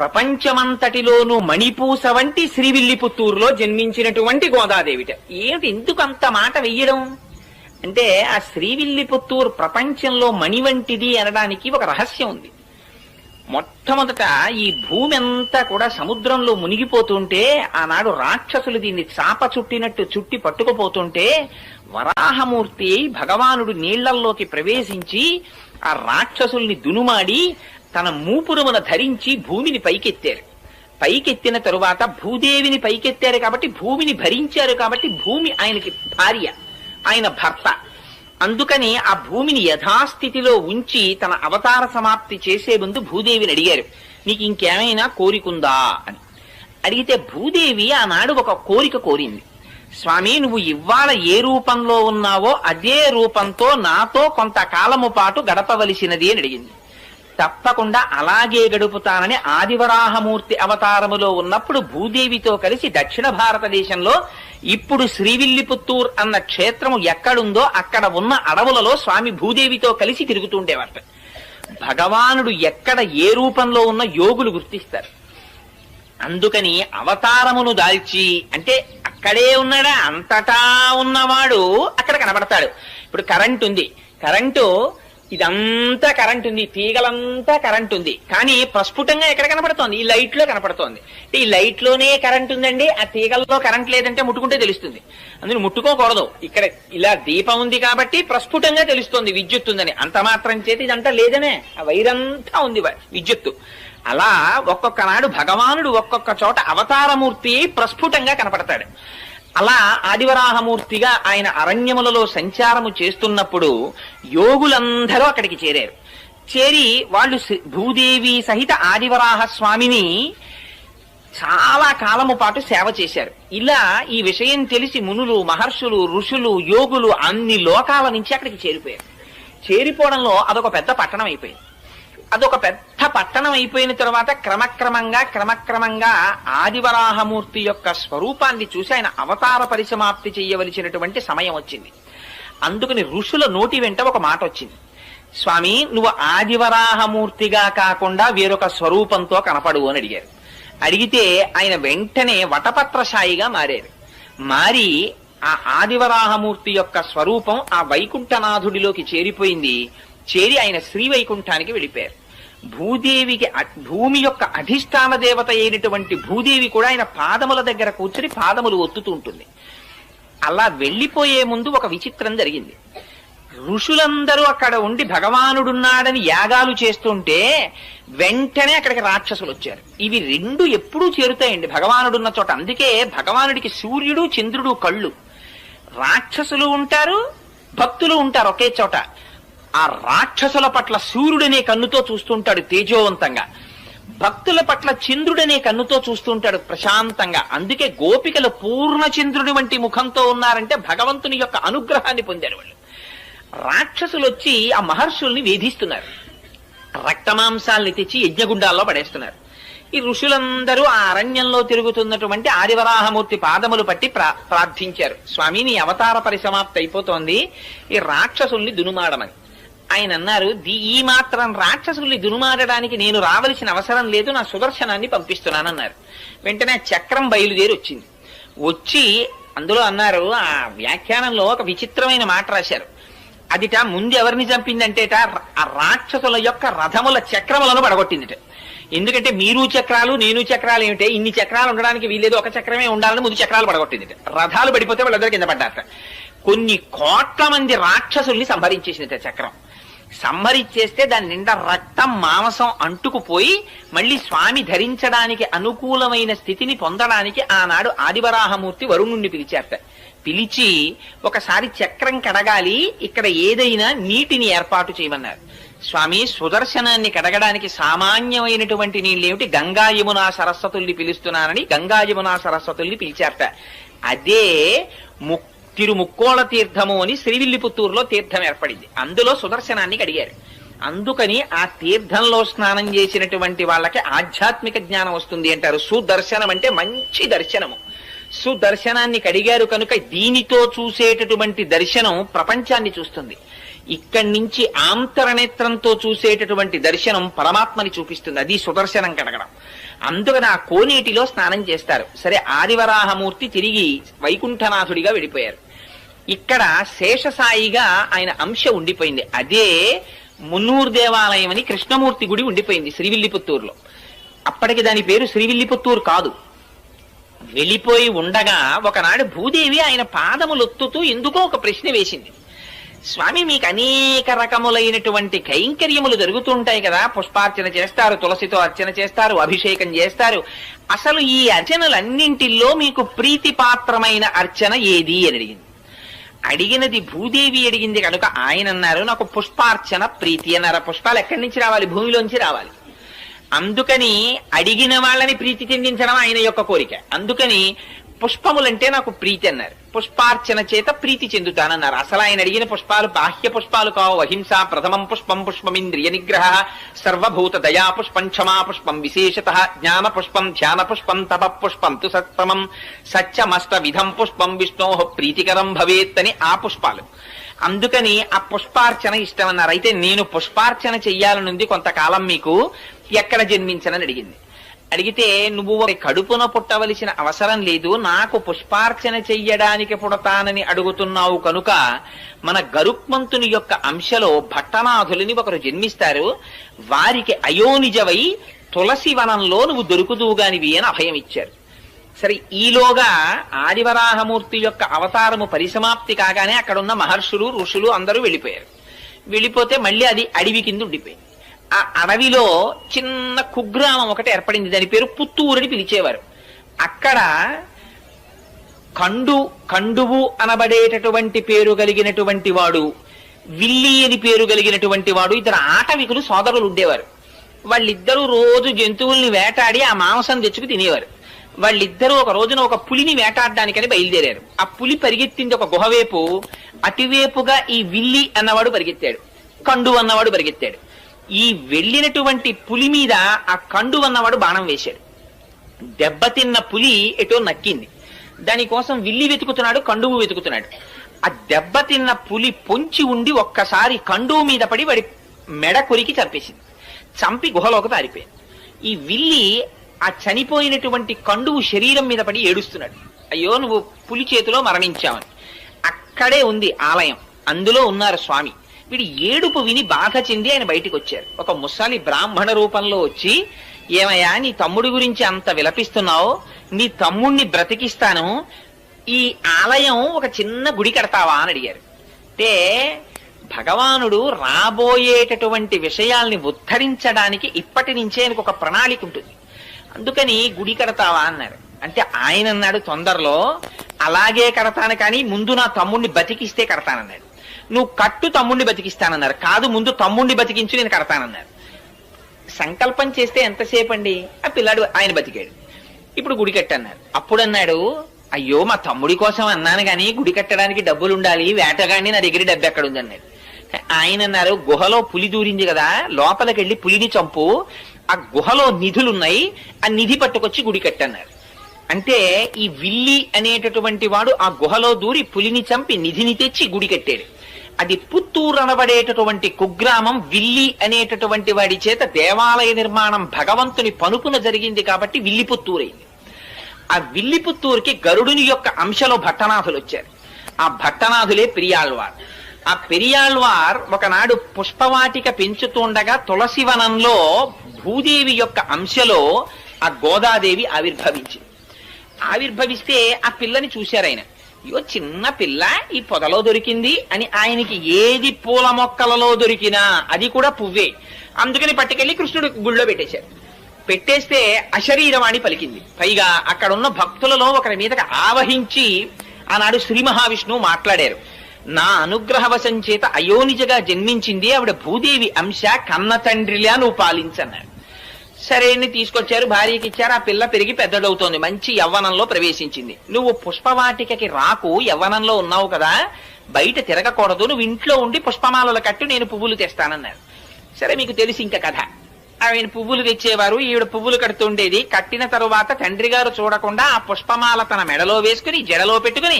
ప్రపంచమంతటిలోనూ మణిపూస వంటి శ్రీవిల్లిపుత్తూరులో జన్మించినటువంటి గోదాదేవిట. ఏమిటి ఎందుకు అంత మాట వెయ్యడం అంటే, ఆ శ్రీవిల్లిపుత్తూరు ప్రపంచంలో మణి వంటిది అనడానికి ఒక రహస్యం ఉంది. మొట్టమొదట ఈ భూమి అంతా కూడా సముద్రంలో మునిగిపోతుంటే, ఆనాడు రాక్షసులు దీన్ని చాప చుట్టినట్టు చుట్టి పట్టుకుపోతుంటే, వరాహమూర్తి భగవానుడు నీళ్లల్లోకి ప్రవేశించి ఆ రాక్షసుల్ని దునుమాడి తన మూపురమున ధరించి భూమిని పైకెత్తారు. పైకెత్తిన తరువాత భూదేవిని పైకెత్తారు కాబట్టి, భూమిని భరించారు కాబట్టి, భూమి ఆయనకి భార్య, ఆయన భర్త. అందుకని ఆ భూమిని యథాస్థితిలో ఉంచి తన అవతార సమాప్తి చేసే ముందు భూదేవిని అడిగారు, నీకు ఇంకేమైనా కోరికుందా అని. అడిగితే భూదేవి ఆనాడు ఒక కోరిక కోరింది. స్వామి, నువ్వు ఇవాళ ఏ రూపంలో ఉన్నావో అదే రూపంతో నాతో కొంతకాలము పాటు గడపవలసినది అని అడిగింది. తప్పకుండా అలాగే గడుపుతానని ఆదివరాహమూర్తి అవతారములో ఉన్నప్పుడు భూదేవితో కలిసి దక్షిణ భారతదేశంలో ఇప్పుడు శ్రీవిల్లిపుత్తూర్ అన్న క్షేత్రము ఎక్కడుందో అక్కడ ఉన్న అడవులలో స్వామి భూదేవితో కలిసి తిరుగుతుండేవారట. భగవానుడు ఎక్కడ ఏ రూపంలో ఉన్న యోగులు గుర్తిస్తారు. అందుకని అవతారమును దాల్చి, అంటే అక్కడే ఉన్నాడా, అంతటా ఉన్నవాడు అక్కడ కనబడతాడు. ఇప్పుడు కరెంట్ ఉంది, కరెంటు ఇదంతా కరెంట్ ఉంది, తీగలంతా కరెంట్ ఉంది, కానీ ప్రస్ఫుటంగా ఎక్కడ కనపడుతోంది? ఈ లైట్ లో కనపడుతోంది. ఈ లైట్ లోనే కరెంట్ ఉందండి, ఆ తీగల్లో కరెంట్ లేదంటే ముట్టుకుంటే తెలుస్తుంది. అందులో ముట్టుకోకూడదు. ఇక్కడ ఇలా దీపం ఉంది కాబట్టి ప్రస్ఫుటంగా తెలుస్తోంది విద్యుత్ ఉందని. అంత మాత్రం చేతి ఇదంతా లేదనే, ఆ వైరంతా ఉంది విద్యుత్తు. అలా ఒక్కొక్క నాడు భగవానుడు ఒక్కొక్క చోట అవతారమూర్తి ప్రస్ఫుటంగా కనపడతాడు. అలా ఆదివరాహమూర్తిగా ఆయన అరణ్యములలో సంచారము చేస్తున్నప్పుడు యోగులందరూ అక్కడికి చేరారు. చేరి వాళ్ళు భూదేవి సహిత ఆదివరాహ స్వామిని చాలా కాలము పాటు సేవ చేశారు. ఇలా ఈ విషయం తెలిసి మునులు, మహర్షులు, ఋషులు, యోగులు అన్ని లోకాల నుంచి అక్కడికి చేరిపోయారు. చేరిపోవడంలో అదొక పెద్ద పట్టణం అయిపోయింది. అదొక పెద్ద పట్టణం అయిపోయిన తర్వాత క్రమక్రమంగా ఆదివరాహమూర్తి యొక్క స్వరూపాన్ని చూసి ఆయన అవతార పరిసమాప్తి చేయవలసినటువంటి సమయం వచ్చింది. అందుకని ఋషుల నోటి వెంట ఒక మాట వచ్చింది, స్వామి నువ్వు ఆదివరాహమూర్తిగా కాకుండా వేరొక స్వరూపంతో కనపడు అని అడిగారు. అడిగితే ఆయన వెంటనే వటపత్రశాయిగా మారారు. మారి ఆ ఆదివరాహమూర్తి యొక్క స్వరూపం ఆ వైకుంఠనాథుడిలోకి చేరిపోయింది. చేరి ఆయన శ్రీవైకుంఠానికి వెళ్ళిపోయారు. భూదేవికి, భూమి యొక్క అధిష్టాన దేవత అయినటువంటి భూదేవి కూడా ఆయన పాదముల దగ్గర కూర్చుని పాదములు ఒత్తుతూ ఉంటుంది. అలా వెళ్లిపోయే ముందు ఒక విచిత్రం జరిగింది. ఋషులందరూ అక్కడ ఉండి భగవానుడున్నాడని యాగాలు చేస్తుంటే వెంటనే అక్కడికి రాక్షసులు వచ్చారు. ఇవి రెండు ఎప్పుడూ చేరుతాయండి భగవానుడున్న చోట. అందుకే భగవానుడికి సూర్యుడు చంద్రుడు కళ్ళు. రాక్షసులు ఉంటారు, భక్తులు ఉంటారు ఒకే చోట. ఆ రాక్షసుల పట్ల సూర్యుడనే కన్నుతో చూస్తుంటాడు తేజోవంతంగా, భక్తుల పట్ల చంద్రుడనే కన్నుతో చూస్తుంటాడు ప్రశాంతంగా. అందుకే గోపికలు పూర్ణ చంద్రుడి వంటి ముఖంతో ఉన్నారంటే భగవంతుని యొక్క అనుగ్రహాన్ని పొందారు వాళ్ళు. రాక్షసులు వచ్చి ఆ మహర్షుల్ని వేధిస్తున్నారు, రక్తమాంసాల్ని తెచ్చి యజ్ఞగుండాల్లో పడేస్తున్నారు. ఈ ఋషులందరూ ఆ అరణ్యంలో తిరుగుతున్నటువంటి ఆదివరాహమూర్తి పాదములు పట్టి ప్రార్థించారు, స్వామి నీ అవతార పరిసమాప్తి అయిపోతోంది, ఈ రాక్షసుల్ని దునుమాడమని. ఆయన అన్నారు, ఈ మాత్రం రాక్షసుల్ని దునుమాడడానికి నేను రావలసిన అవసరం లేదు, నా సుదర్శనాన్ని పంపిస్తున్నానన్నారు. వెంటనే చక్రం బయలుదేరి వచ్చింది. వచ్చి అందులో అన్నారు, ఆ వ్యాఖ్యానంలో ఒక విచిత్రమైన మాట రాశారు. అదిట ముందు ఎవరిని చంపిందంటేట ఆ రాక్షసుల యొక్క రథముల చక్రములను పడగొట్టిందిట. ఎందుకంటే మీరు చక్రాలు నేను చక్రాలు ఏమిటే, ఇన్ని చక్రాలు ఉండడానికి వీల్లేదు, ఒక చక్రమే ఉండాలని ముందు చక్రాలు పడగొట్టిందిట. రథాలు పడిపోతే వాళ్ళందరూ కింద పడ్డారట. కొన్ని కోట్ల మంది రాక్షసుల్ని సంహరించేసిందిట చక్రం. సంహరించేస్తే దాని నిండా రక్తం మాంసం అంటుకుపోయి మళ్ళీ స్వామి ధరించడానికి అనుకూలమైన స్థితిని పొందడానికి ఆనాడు ఆదివరాహమూర్తి వరుణుణ్ణి పిలిచారట. పిలిచి ఒకసారి చక్రం కడగాలి, ఇక్కడ ఏదైనా నీటిని ఏర్పాటు చేయమన్నారు. స్వామి సుదర్శనాన్ని కడగడానికి సామాన్యమైనటువంటి నీళ్ళేమిటి, గంగా యమునా సరస్వతుల్ని పిలుస్తున్నానని గంగా యమునా సరస్వతుల్ని పిలిచారట. అదే తిరుముక్కోళ తీర్థము అని శ్రీవిల్లిపుత్తూరులో తీర్థం ఏర్పడింది. అందులో సుదర్శనాన్ని కడిగారు. అందుకని ఆ తీర్థంలో స్నానం చేసినటువంటి వాళ్ళకి ఆధ్యాత్మిక జ్ఞానం వస్తుంది అంటారు. సుదర్శనం అంటే మంచి దర్శనము. సుదర్శనాన్ని కడిగారు కనుక దీనితో చూసేటటువంటి దర్శనం ప్రపంచాన్ని చూస్తుంది. ఇక్కడి నుంచి ఆంతరనేత్రంతో చూసేటటువంటి దర్శనం పరమాత్మని చూపిస్తుంది. అది సుదర్శనం కడగడం. అందుకని ఆ కోనేటిలో స్నానం చేస్తారు. సరే, ఆదివరాహమూర్తి తిరిగి వైకుంఠనాథుడిగా వెళ్ళిపోయారు. ఇక్కడ శేషసాయిగా ఆయన అంశ ఉండిపోయింది. అదే మున్నూరు దేవాలయం అని కృష్ణమూర్తి గుడి ఉండిపోయింది శ్రీవిల్లిపుత్తూరులో. అప్పటికి దాని పేరు శ్రీవిల్లిపుత్తూరు కాదు. వెళ్ళిపోయి ఉండగా ఒకనాడు భూదేవి ఆయన పాదములొత్తుతూ ఎందుకో ఒక ప్రశ్న వేసింది. స్వామి, మీకు అనేక రకములైనటువంటి కైంకర్యములు జరుగుతుంటాయి కదా, పుష్పార్చన చేస్తారు, తులసితో అర్చన చేస్తారు, అభిషేకం చేస్తారు. అసలు ఈ అర్చనలన్నింటిలో మీకు ప్రీతిపాత్రమైన అర్చన ఏది అని అడిగింది. అడిగినది భూదేవి అడిగింది కనుక ఆయన అన్నారు, నాకు పుష్పార్చన ప్రీతి అన్నారు. పుష్పాలు ఎక్కడి నుంచి రావాలి? భూమిలోంచి రావాలి. అందుకని అడిగిన వాళ్ళని ప్రీతి చెందించడం ఆయన యొక్క కోరిక. అందుకని పుష్పములంటే నాకు ప్రీతి అన్నారు. పుష్పార్చన చేత ప్రీతి చెందుతానన్నారు. అసలు ఆయన అడిగిన పుష్పాలు బాహ్య పుష్పాలు కావు. అహింస ప్రథమం పుష్పం, పుష్పమింద్రియ నిగ్రహ, సర్వభూత దయా పుష్పం, క్షమా పుష్పం, విశేషత జ్ఞాన పుష్పం, ధ్యాన పుష్పం, తప పుష్పం తు సత్తమం, సత్యమష్ట విధం పుష్పం, విష్ణో ప్రీతికరం భవేత్ అని ఆ పుష్పాలు. అందుకని ఆ పుష్పార్చన ఇష్టం అన్నారు. అయితే నేను పుష్పార్చన చెయ్యాలనుంది కొంతకాలం, మీకు ఎక్కడ జన్మించనని అడిగింది. అడిగితే, నువ్వు కడుపున పుట్టవలసిన అవసరం లేదు, నాకు పుష్పార్చన చెయ్యడానికి పుడతానని అడుగుతున్నావు కనుక మన గరుక్మంతుని యొక్క అంశలో భట్టనాథులని ఒకరు జన్మిస్తారు, వారికి అయోనిజవై తులసి వనంలో నువ్వు దొరుకుదువుగానివి అని అభయం ఇచ్చారు. సరే, ఈలోగా ఆదివరాహమూర్తి యొక్క అవతారము పరిసమాప్తి కాగానే అక్కడున్న మహర్షులు ఋషులు అందరూ వెళ్ళిపోయారు. వెళ్ళిపోతే మళ్ళీ అది అడవి కింద ఉండిపోయింది. ఆ అడవిలో చిన్న కుగ్రామం ఒకటి ఏర్పడింది. దాని పేరు పుత్తూరు అని పిలిచేవారు. అక్కడ కండువు అనబడేటటువంటి పేరు కలిగినటువంటి వాడు, విల్లి అని పేరు కలిగినటువంటి వాడు, ఇద్దరు ఆటవికులు సోదరులు ఉండేవారు. వాళ్ళిద్దరూ రోజు జంతువుల్ని వేటాడి ఆ మాంసం తెచ్చుకు తినేవారు. వాళ్ళిద్దరూ ఒక రోజున ఒక పులిని వేటాడడానికని బయలుదేరారు. ఆ పులి పరిగెత్తింది ఒక గుహవేపు. అటువేపుగా ఈ విల్లి అన్నవాడు పరిగెత్తాడు, కండు అన్నవాడు పరిగెత్తాడు. ఈ వెళ్ళినటువంటి పులి మీద ఆ కండు అన్నవాడు బాణం వేశాడు. దెబ్బతిన్న పులి ఎటో నక్కింది. దానికోసం విల్లి వెతుకుతున్నాడు, కండువు వెతుకుతున్నాడు. ఆ దెబ్బతిన్న పులి పొంచి ఉండి ఒక్కసారి కండువు మీద పడి వాడి మెడ కొరికి చంపేసింది. చంపి గుహలోకి పారిపోయింది. ఈ విల్లి ఆ చనిపోయినటువంటి కండువు శరీరం మీద పడి ఏడుస్తున్నాడు, అయ్యో నువ్వు పులి చేతిలో మరణించావని. అక్కడే ఉంది ఆలయం, అందులో ఉన్నారు స్వామి. వీడి ఏడుపు విని బాధ చెంది ఆయన బయటికి వచ్చారు. ఒక ముసలి బ్రాహ్మణ రూపంలో వచ్చి, ఏమయ్యా నీ తమ్ముడి గురించి అంత విలపిస్తున్నావు, నీ తమ్ముణ్ణి బ్రతికిస్తాను, ఈ ఆలయం ఒక చిన్న గుడి కడతావా అని అడిగారు. అంటే భగవానుడు రాబోయేటటువంటి విషయాల్ని ఉద్ధరించడానికి ఇప్పటి నుంచే ఆయనకు ఒక ప్రణాళిక ఉంటుంది. అందుకని గుడి కడతావా అన్నారు. అంటే ఆయన అన్నాడు, తొందరలో అలాగే కడతాను, కానీ ముందు నా తమ్ముణ్ణి బతికిస్తే కడతానన్నాడు. నువ్వు కట్టు, తమ్ముణ్ణి బతికిస్తానన్నారు. కాదు, ముందు తమ్ముణ్ణి బతికించు, నేను కడతానన్నారు. సంకల్పం చేస్తే ఎంతసేపు అండి? ఆ పిల్లాడు ఆయన బతికాడు. ఇప్పుడు గుడి కట్టన్నారు. అప్పుడు అన్నాడు, అయ్యో మా తమ్ముడి కోసం అన్నాను గాని గుడి కట్టడానికి డబ్బులు ఉండాలి, వేటగాడిని నా దగ్గర డబ్బు ఎక్కడుంది అన్నాడు. ఆయన అన్నారు, గుహలో పులి దూరింది కదా, లోపలికి వెళ్ళి పులిని చంపు, ఆ గుహలో నిధులున్నాయి, ఆ నిధి పట్టుకొచ్చి గుడి కట్టన్నారు. అంటే ఈ విల్లి అనేటటువంటి వాడు ఆ గుహలో దూరి పులిని చంపి నిధిని తెచ్చి గుడి కట్టాడు. అది పుత్తూరు అనబడేటటువంటి కుగ్రామం విల్లి అనేటటువంటి వాడి చేత దేవాలయ నిర్మాణం భగవంతుని పనుపున జరిగింది కాబట్టి విల్లిపుత్తూరైంది. ఆ విల్లిపుత్తూరుకి గరుడుని యొక్క అంశలో భట్టనాథులు వచ్చారు. ఆ భట్టనాథులే పెరియాళ్వార్. ఆ పెరియాళ్వార్ ఒకనాడు పుష్పవాటిక పెంచుతుండగా తులసివనంలో భూదేవి యొక్క అంశలో ఆ గోదాదేవి ఆవిర్భవిస్తే ఆ పిల్లని చూశారు ఆయన. అయ్యో చిన్న పిల్ల ఈ పొదలో దొరికింది అని ఆయనకి ఏది పూల మొక్కలలో దొరికినా అది కూడా పువ్వే. అందుకని పట్టుకెళ్లి కృష్ణుడు గుళ్ళో పెట్టేశారు. పెట్టేస్తే అశరీరవాణి పలికింది. పైగా అక్కడున్న భక్తులలో ఒకరి మీదకి ఆవహించి ఆనాడు శ్రీ మహావిష్ణువు మాట్లాడారు. నా అనుగ్రహవశం చేత అయోనిజగా జన్మించింది ఆవిడ భూదేవి అంశ, కన్న తండ్రిలా నువ్వు పాలించన్నాడు. సరే అని తీసుకొచ్చారు, భార్యకి ఇచ్చారు. ఆ పిల్ల పెరిగి పెద్దదవుతోంది, మంచి యవ్వనంలో ప్రవేశించింది. నువ్వు పుష్పవాటికకి రాకు, యవ్వనంలో ఉన్నావు కదా, బయట తిరగకూడదు, నువ్వు ఇంట్లో ఉండి పుష్పమాలలు కట్టు, నేను పువ్వులు తెస్తానన్నారు. సరే, మీకు తెలిసి ఇంకా కథ. ఆయన పువ్వులు తెచ్చేవారు, ఈవిడ పువ్వులు కడుతుండేది. కట్టిన తరువాత తండ్రి గారు చూడకుండా ఆ పుష్పమాల తన మెడలో వేసుకుని జడలో పెట్టుకుని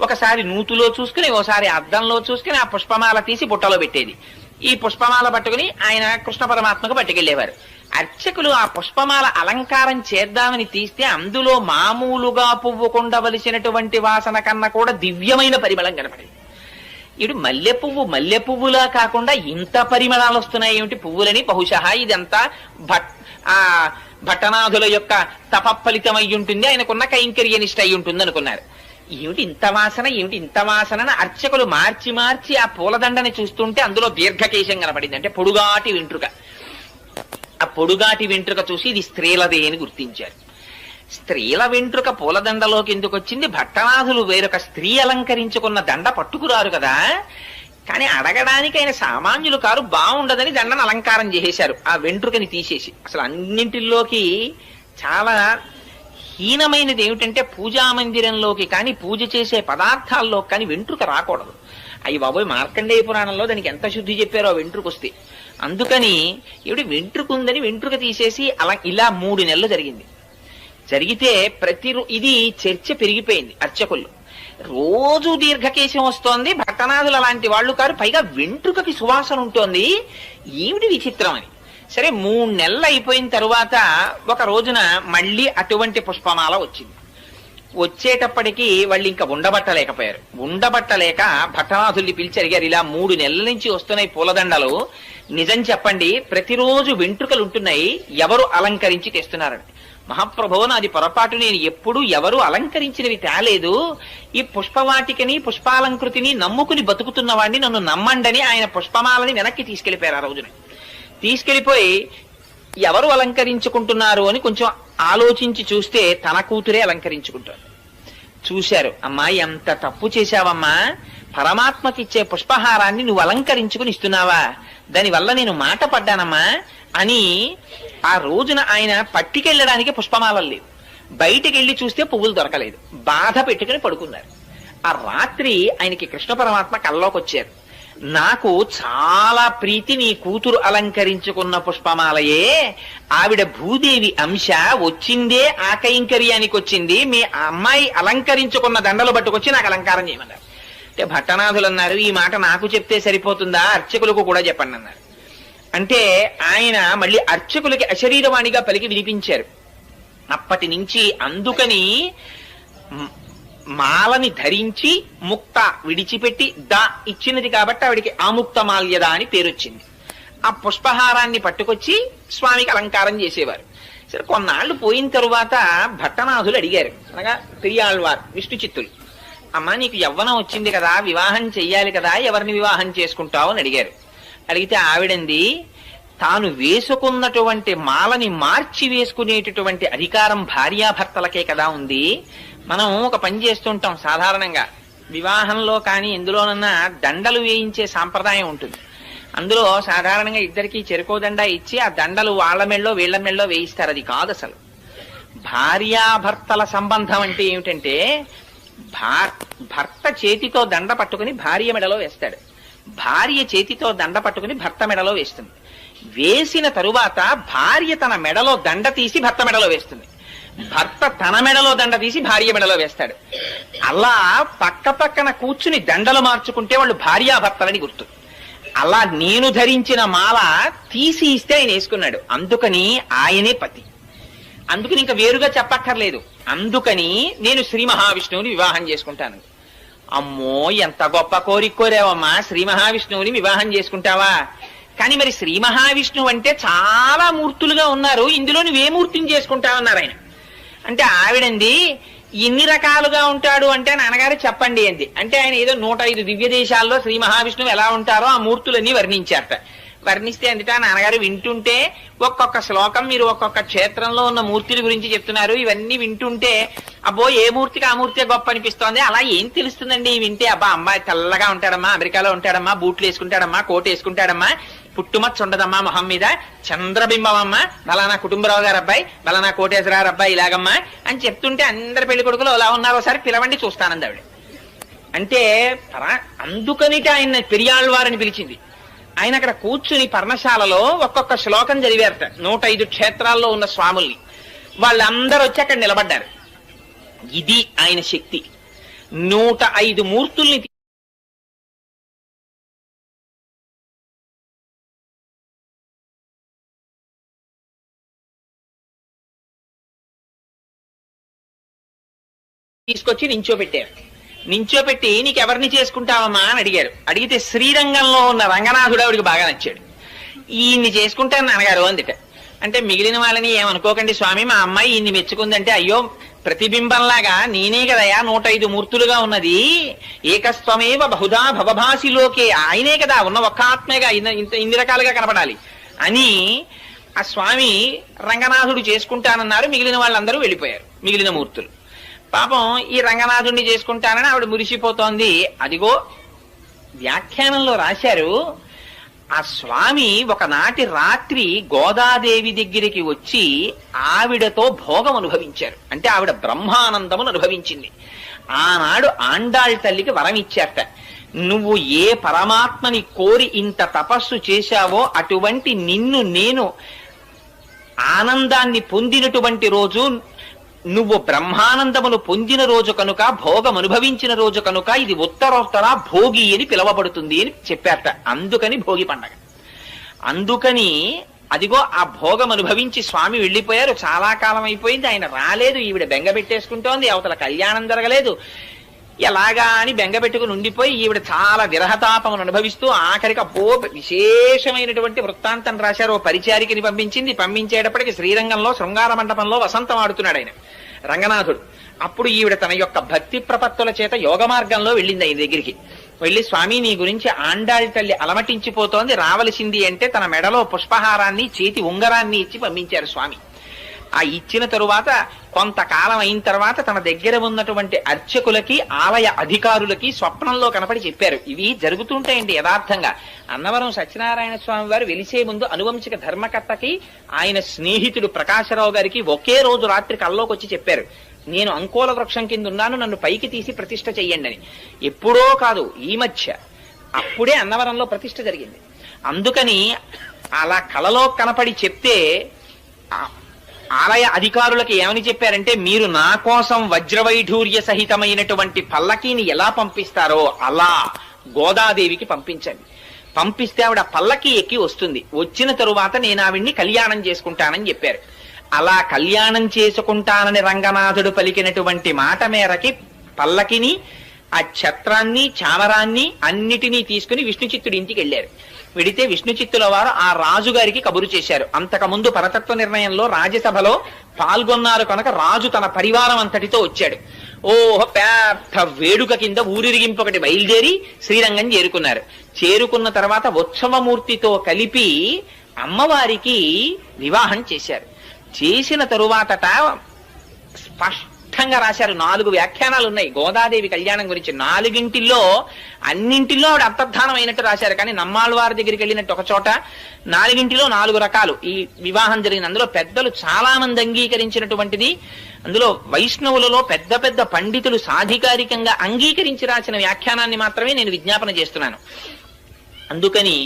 ఒకసారి నూతులో చూసుకుని ఓసారి అద్దంలో చూసుకుని ఆ పుష్పమాల తీసి బుట్టలో పెట్టేది. ఈ పుష్పమాల పట్టుకుని ఆయన కృష్ణ పరమాత్మకు పట్టుకెళ్లేవారు. అర్చకులు ఆ పుష్పమాల అలంకారం చేద్దామని తీస్తే అందులో మామూలుగా పువ్వు కొండవలసినటువంటి వాసన కన్నా కూడా దివ్యమైన పరిమళం కనపడింది. ఇటు మల్లె పువ్వులా కాకుండా ఇంత పరిమళాలు వస్తున్నాయి ఏమిటి పువ్వులని, బహుశా ఇదంతా ఆ భట్టనాథుల యొక్క తపఫలితం అయి ఉంటుంది, ఆయనకున్న కైంకర్యనిష్ట అయి ఉంటుంది అనుకున్నారు. ఏమిటి ఇంత వాసన అర్చకులు మార్చి మార్చి ఆ పూలదండని చూస్తుంటే అందులో దీర్ఘకేశం కనపడింది, అంటే పొడుగాటి వెంట్రుక. ఆ పొడుగాటి వెంట్రుక చూసి ఇది స్త్రీలదే అని గుర్తించారు. స్త్రీల వెంట్రుక పూలదండలోకి ఎందుకు వచ్చింది? భట్టనాథులు వేరొక స్త్రీ అలంకరించుకున్న దండ పట్టుకురారు కదా, కానీ అడగడానికి ఆయన సామాన్యులు కారు, బాగుండదని దండను అలంకారం చేసేశారు ఆ వెంట్రుకని తీసేసి. అసలు అన్నింటిలోకి చాలా హీనమైనది ఏమిటంటే పూజా మందిరంలోకి కానీ పూజ చేసే పదార్థాల్లో కానీ వెంట్రుక రాకూడదు. అయ్యి బాబోయ్, మార్కండేయ పురాణంలో దానికి ఎంత శుద్ధి చెప్పారో ఆ వెంట్రుక వస్తే. అందుకని ఏమిటి వెంట్రుక ఉందని వెంట్రుక తీసేసి అలా ఇలా 3 నెలలు జరిగింది. జరిగితే ఇది చర్చ పెరిగిపోయింది అర్చకుల్లో. రోజు దీర్ఘకేశం వస్తోంది, భట్టనాథులు అలాంటి వాళ్ళు కారు, పైగా వెంట్రుకకి సువాసన ఉంటోంది, ఏమిటి విచిత్రం అని. సరే 3 నెలలు అయిపోయిన తరువాత ఒక రోజున మళ్ళీ అటువంటి పుష్పమాల వచ్చింది. వచ్చేటప్పటికి వాళ్ళు ఇంకా ఉండబట్టలేక భట్టనాథుల్ని పిలిచి అడిగారు, ఇలా 3 నెలల నుంచి వస్తున్నాయి పూలదండలు, నిజం చెప్పండి, ప్రతిరోజు వెంట్రుకలు ఉంటున్నాయి, ఎవరు అలంకరించి తెస్తున్నారని. మహాప్రభో, నాది పొరపాటు, నేను ఎప్పుడు ఎవరు అలంకరించినవి తేలేదు, ఈ పుష్పవాటికని పుష్పాలంకృతిని నమ్ముకుని బతుకుతున్న వాడిని నన్ను నమ్మండని ఆయన పుష్పమాలని వెనక్కి తీసుకెళ్లిపోయారు. ఆ రోజున తీసుకెళ్లిపోయి ఎవరు అలంకరించుకుంటున్నారు అని కొంచెం ఆలోచించి చూస్తే తన కూతురే అలంకరించుకుంటారు. చూశారు, అమ్మా ఎంత తప్పు చేశావమ్మా, పరమాత్మకిచ్చే పుష్పహారాన్ని నువ్వు అలంకరించుకుని ఇస్తున్నావా, దానివల్ల నేను మాట పడ్డానమ్మా అని. ఆ రోజున ఆయన పట్టికెళ్ళడానికి పుష్పమాలలు లేవు, బయటికి వెళ్ళి చూస్తే పువ్వులు దొరకలేదు, బాధ పెట్టుకుని పడుకున్నారు. ఆ రాత్రి ఆయనకి కృష్ణ పరమాత్మ కల్లోకి వచ్చారు, నాకు చాలా ప్రీతి నీ కూతురు అలంకరించుకున్న పుష్పమాలయే, ఆవిడ భూదేవి అంశ, వచ్చిందే ఆ కైంకర్యానికి వచ్చింది, మీ అమ్మాయి అలంకరించుకున్న దండలు పట్టుకొచ్చి నాకు అలంకారం చేయమన్నారు. అంటే భట్టనాథులు అన్నారు, ఈ మాట నాకు చెప్తే సరిపోతుందా, అర్చకులకు కూడా చెప్పండి అన్నారు. అంటే ఆయన మళ్ళీ అర్చకులకి అశరీరవాణిగా పలికి వినిపించారు. అప్పటి నుంచి అందుకని మాలని ధరించి ముక్త విడిచిపెట్టి ఇచ్చినది కాబట్టి ఆవిడికి ఆముక్త మాల్యద అని పేరొచ్చింది. ఆ పుష్పహారాన్ని పట్టుకొచ్చి స్వామికి అలంకారం చేసేవారు. సరే కొన్నాళ్లు పోయిన తరువాత భట్టనాథులు అడిగారు, అనగా పెరియాళ్వారు విష్ణు చిత్తులు, అమ్మా నీకు యవ్వనం వచ్చింది కదా, వివాహం చెయ్యాలి కదా, ఎవరిని వివాహం చేసుకుంటావు అని అడిగారు. అడిగితే ఆవిడంది, తాను వేసుకున్నటువంటి మాలని మార్చి వేసుకునేటటువంటి అధికారం భార్యాభర్తలకే కదా ఉంది. మనం ఒక పని చేస్తుంటాం సాధారణంగా, వివాహంలో కానీ ఎందులోనన్నా దండలు వేయించే సాంప్రదాయం ఉంటుంది. అందులో సాధారణంగా ఇద్దరికి చెరుకో దండ ఇచ్చి ఆ దండలు వాళ్ళ మెళ్ళో వీళ్ల మెళ్ళో వేయిస్తారు. అది కాదు అసలు. భార్యాభర్తల సంబంధం అంటే ఏమిటంటే, భర్త చేతితో దండ పట్టుకుని భార్య మెడలో వేస్తాడు, భార్య చేతితో దండ పట్టుకుని భర్త మెడలో వేస్తుంది. వేసిన తరువాత భార్య తన మెడలో దండ తీసి భర్త మెడలో వేస్తుంది, భర్త తన మెడలో దండ తీసి భార్య మెడలో వేస్తాడు. అలా పక్క పక్కన కూర్చుని దండలు మార్చుకుంటే వాళ్ళు భార్యాభర్తలని గుర్తు. అలా నేను ధరించిన మాల తీసి ఇస్తే ఆయన వేసుకున్నాడు, అందుకని ఆయనే పతి. అందుకని ఇంకా వేరుగా చెప్పక్కర్లేదు. అందుకని నేను శ్రీ మహావిష్ణువుని వివాహం చేసుకుంటాను. అమ్మో, ఎంత గొప్ప కోరిక కోరావమ్మా, శ్రీ మహావిష్ణువుని వివాహం చేసుకుంటావా? కానీ మరి శ్రీ మహావిష్ణువు అంటే చాలా మూర్తులుగా ఉన్నారు, ఇందులో నువ్వే మూర్తిని చేసుకుంటావన్నారు ఆయన. అంటే ఆవిడంది, ఇన్ని రకాలుగా ఉంటాడు అంటే నాన్నగారు చెప్పండి అంది. అంటే ఆయన ఏదో 105 దివ్య దేశాల్లో శ్రీ మహావిష్ణువు ఎలా ఉంటారో ఆ మూర్తులన్నీ వర్ణించారట. వర్ణిస్తే అందుట నాన్నగారు వింటుంటే, ఒక్కొక్క శ్లోకం మీరు ఒక్కొక్క క్షేత్రంలో ఉన్న మూర్తుల గురించి చెప్తున్నారు, ఇవన్నీ వింటుంటే అబ్బో ఏ మూర్తికి ఆ మూర్తి గొప్ప అనిపిస్తోంది. అలా ఏం తెలుస్తుందండి వింటే? అబ్బా అమ్మాయి తెల్లగా ఉంటాడమ్మా, అమెరికాలో ఉంటాడమ్మా, బూట్లు వేసుకుంటాడమ్మా, కోట్ వేసుకుంటాడమ్మా, పుట్టుమచ్చ ఉండదమ్మా మొహం మీద, చంద్రబింబం అమ్మా, బలానా కుటుంబరావు గారు అబ్బాయి, బలానా కోటేశ్వరరావు అబ్బాయి ఇలాగమ్మా అని చెప్తుంటే అందరి పెళ్లి కొడుకులు ఎలా ఉన్నారో ఒకసారి పిలవండి చూస్తానంది ఆవిడ. అంటే అందుకనిట ఆయన పెరియాళ్వారని పిలిచింది. ఆయన అక్కడ కూర్చుని పర్ణశాలలో ఒక్కొక్క శ్లోకం చదివారట 105 క్షేత్రాల్లో ఉన్న స్వాముల్ని. వాళ్ళందరూ వచ్చి అక్కడ నిలబడ్డారు. ఇది ఆయన శక్తి. 105 మూర్తుల్ని తీసుకొచ్చి నించోపెట్టారు. నించోపెట్టి నీకు ఎవరిని చేసుకుంటావమ్మా అని అడిగారు. అడిగితే శ్రీరంగంలో ఉన్న రంగనాథుడు ఆవిడికి బాగా నచ్చాడు. ఈయన్ని చేసుకుంటాను నాన్నగారు అందుట. అంటే మిగిలిన వాళ్ళని ఏమనుకోకండి స్వామి, మా అమ్మాయి ఇన్ని మెచ్చుకుందంటే, అయ్యో ప్రతిబింబంలాగా నేనే కదయా 105 మూర్తులుగా ఉన్నది, ఏకస్వమేవ బహుధా భవభాసిలోకే, ఆయనే కదా ఉన్న ఒక్క ఆత్మేగా ఇన్ని రకాలుగా కనపడాలి అని ఆ స్వామి రంగనాథుడు చేసుకుంటానన్నారు. మిగిలిన వాళ్ళందరూ వెళ్ళిపోయారు, మిగిలిన మూర్తులు. పాపం ఈ రంగనాథుడిని చేసుకుంటానని ఆవిడ మురిసిపోతోంది. అదిగో వ్యాఖ్యానంలో రాశారు, ఆ స్వామి ఒకనాటి రాత్రి గోదాదేవి దగ్గరికి వచ్చి ఆవిడతో భోగం అనుభవించారు. అంటే ఆవిడ బ్రహ్మానందమును అనుభవించింది. ఆనాడు ఆండాళ్ తల్లికి వరం ఇచ్చారట, నువ్వు ఏ పరమాత్మని కోరి ఇంత తపస్సు చేశావో అటువంటి నిన్ను నేను ఆనందాన్ని పొందినటువంటి రోజు, నువ్వు బ్రహ్మానందమును పొందిన రోజు కనుక, భోగం అనుభవించిన రోజు కనుక ఇది ఉత్తరోత్తర భోగి అని పిలవబడుతుంది అని చెప్పారట. అందుకని భోగి పండగ. అందుకని అదిగో ఆ భోగం అనుభవించి స్వామి వెళ్ళిపోయారు. చాలా కాలం అయిపోయింది, ఆయన రాలేదు. ఈవిడ బెంగ పెట్టేసుకుంటోంది, అవతల కళ్యాణం జరగలేదు. ఎలాగా అని బెంగ పెట్టుకుని ఉండిపోయి ఈవిడ చాలా విరహతాపమును అనుభవిస్తూ ఆఖరికి విశేషమైనటువంటి వృత్తాంతం రాశారు. ఓ పరిచారికని పంపించింది. పంపించేటప్పటికి శ్రీరంగంలో శృంగార మండపంలో వసంతం ఆడుతున్నాడు ఆయన రంగనాథుడు. అప్పుడు ఈవిడ తన యొక్క భక్తి ప్రపత్తుల చేత యోగ మార్గంలో వెళ్ళింది ఆయన దగ్గరికి. వెళ్ళి, స్వామి నీ గురించి ఆండాళ్ తల్లి అలమటించిపోతోంది, రావలసింది అంటే తన మెడలో పుష్పహారాన్ని చేతి ఉంగరాన్ని ఇచ్చి పంపించారు స్వామి. ఆ ఇచ్చిన తరువాత కొంతకాలం అయిన తర్వాత తన దగ్గర ఉన్నటువంటి అర్చకులకి, ఆలయ అధికారులకి స్వప్నంలో కనపడి చెప్పారు. ఇవి జరుగుతుంటాయండి యథార్థంగా. అన్నవరం సత్యనారాయణ స్వామి వారు వెలిసే ముందు అనువంశిక ధర్మకర్తకి ఆయన స్నేహితుడు ప్రకాశరావు గారికి ఒకే రోజు రాత్రి కల్లోకి వచ్చి చెప్పారు, నేను అంకోల వృక్షం కింద ఉన్నాను, నన్ను పైకి తీసి ప్రతిష్ఠ చెయ్యండి అని. ఎప్పుడో కాదు, ఈ మధ్య అప్పుడే అన్నవరంలో ప్రతిష్ఠ జరిగింది. అందుకని అలా కలలో కనపడి చెప్తే ఆలయ అధికారులకి ఏమని చెప్పారంటే, మీరు నా కోసం వజ్రవైఢూర్య సహితమైనటువంటి పల్లకీని ఎలా పంపిస్తారో అలా గోదాదేవికి పంపించండి. పంపిస్తే ఆవిడ పల్లకి ఎక్కి వస్తుంది. వచ్చిన తరువాత నేను ఆవిడ్ని కళ్యాణం చేసుకుంటానని చెప్పారు. అలా కళ్యాణం చేసుకుంటానని రంగనాథుడు పలికినటువంటి మాట మేరకి పల్లకిని, ఆ ఛత్రాన్ని, చామరాన్ని అన్నిటినీ తీసుకుని విష్ణుచిత్తుడి ఇంటికి వెళ్ళారు. వెడితే విష్ణుచిత్తుల వారు ఆ రాజుగారికి కబురు చేశారు. అంతకుముందు పరతత్వ నిర్ణయంలో రాజ్యసభలో పాల్గొన్నారు కనుక రాజు తన పరివారం అంతటితో వచ్చాడు. పెద్ద వేడుక కింద ఊరిరిగింపు ఒకటి బయలుదేరి శ్రీరంగం చేరుకున్నారు. చేరుకున్న తర్వాత ఉత్సవమూర్తితో కలిపి అమ్మవారికి వివాహం చేశారు. చేసిన తరువాతట స్పష్టంగా రాశారు. 4 వ్యాఖ్యానాలు ఉన్నాయి గోదాదేవి కళ్యాణం గురించి. 4గింటిల్లో అన్నింటిలో ఆవిడ అంతర్ధానం అయినట్టు రాశారు. కానీ నమ్మాళ్ళవారి దగ్గరికి వెళ్ళినట్టు ఒక చోట 4గింటిలో 4 రకాలు ఈ వివాహం జరిగింది. అందులో పెద్దలు చాలా మంది అంగీకరించినటువంటిది. అందులో వైష్ణవులలో పెద్ద పెద్ద పండితులు సాధికారికంగా అంగీకరించి రాసిన వ్యాఖ్యానాన్ని మాత్రమే నేను విజ్ఞాపన చేస్తున్నాను. అందుకని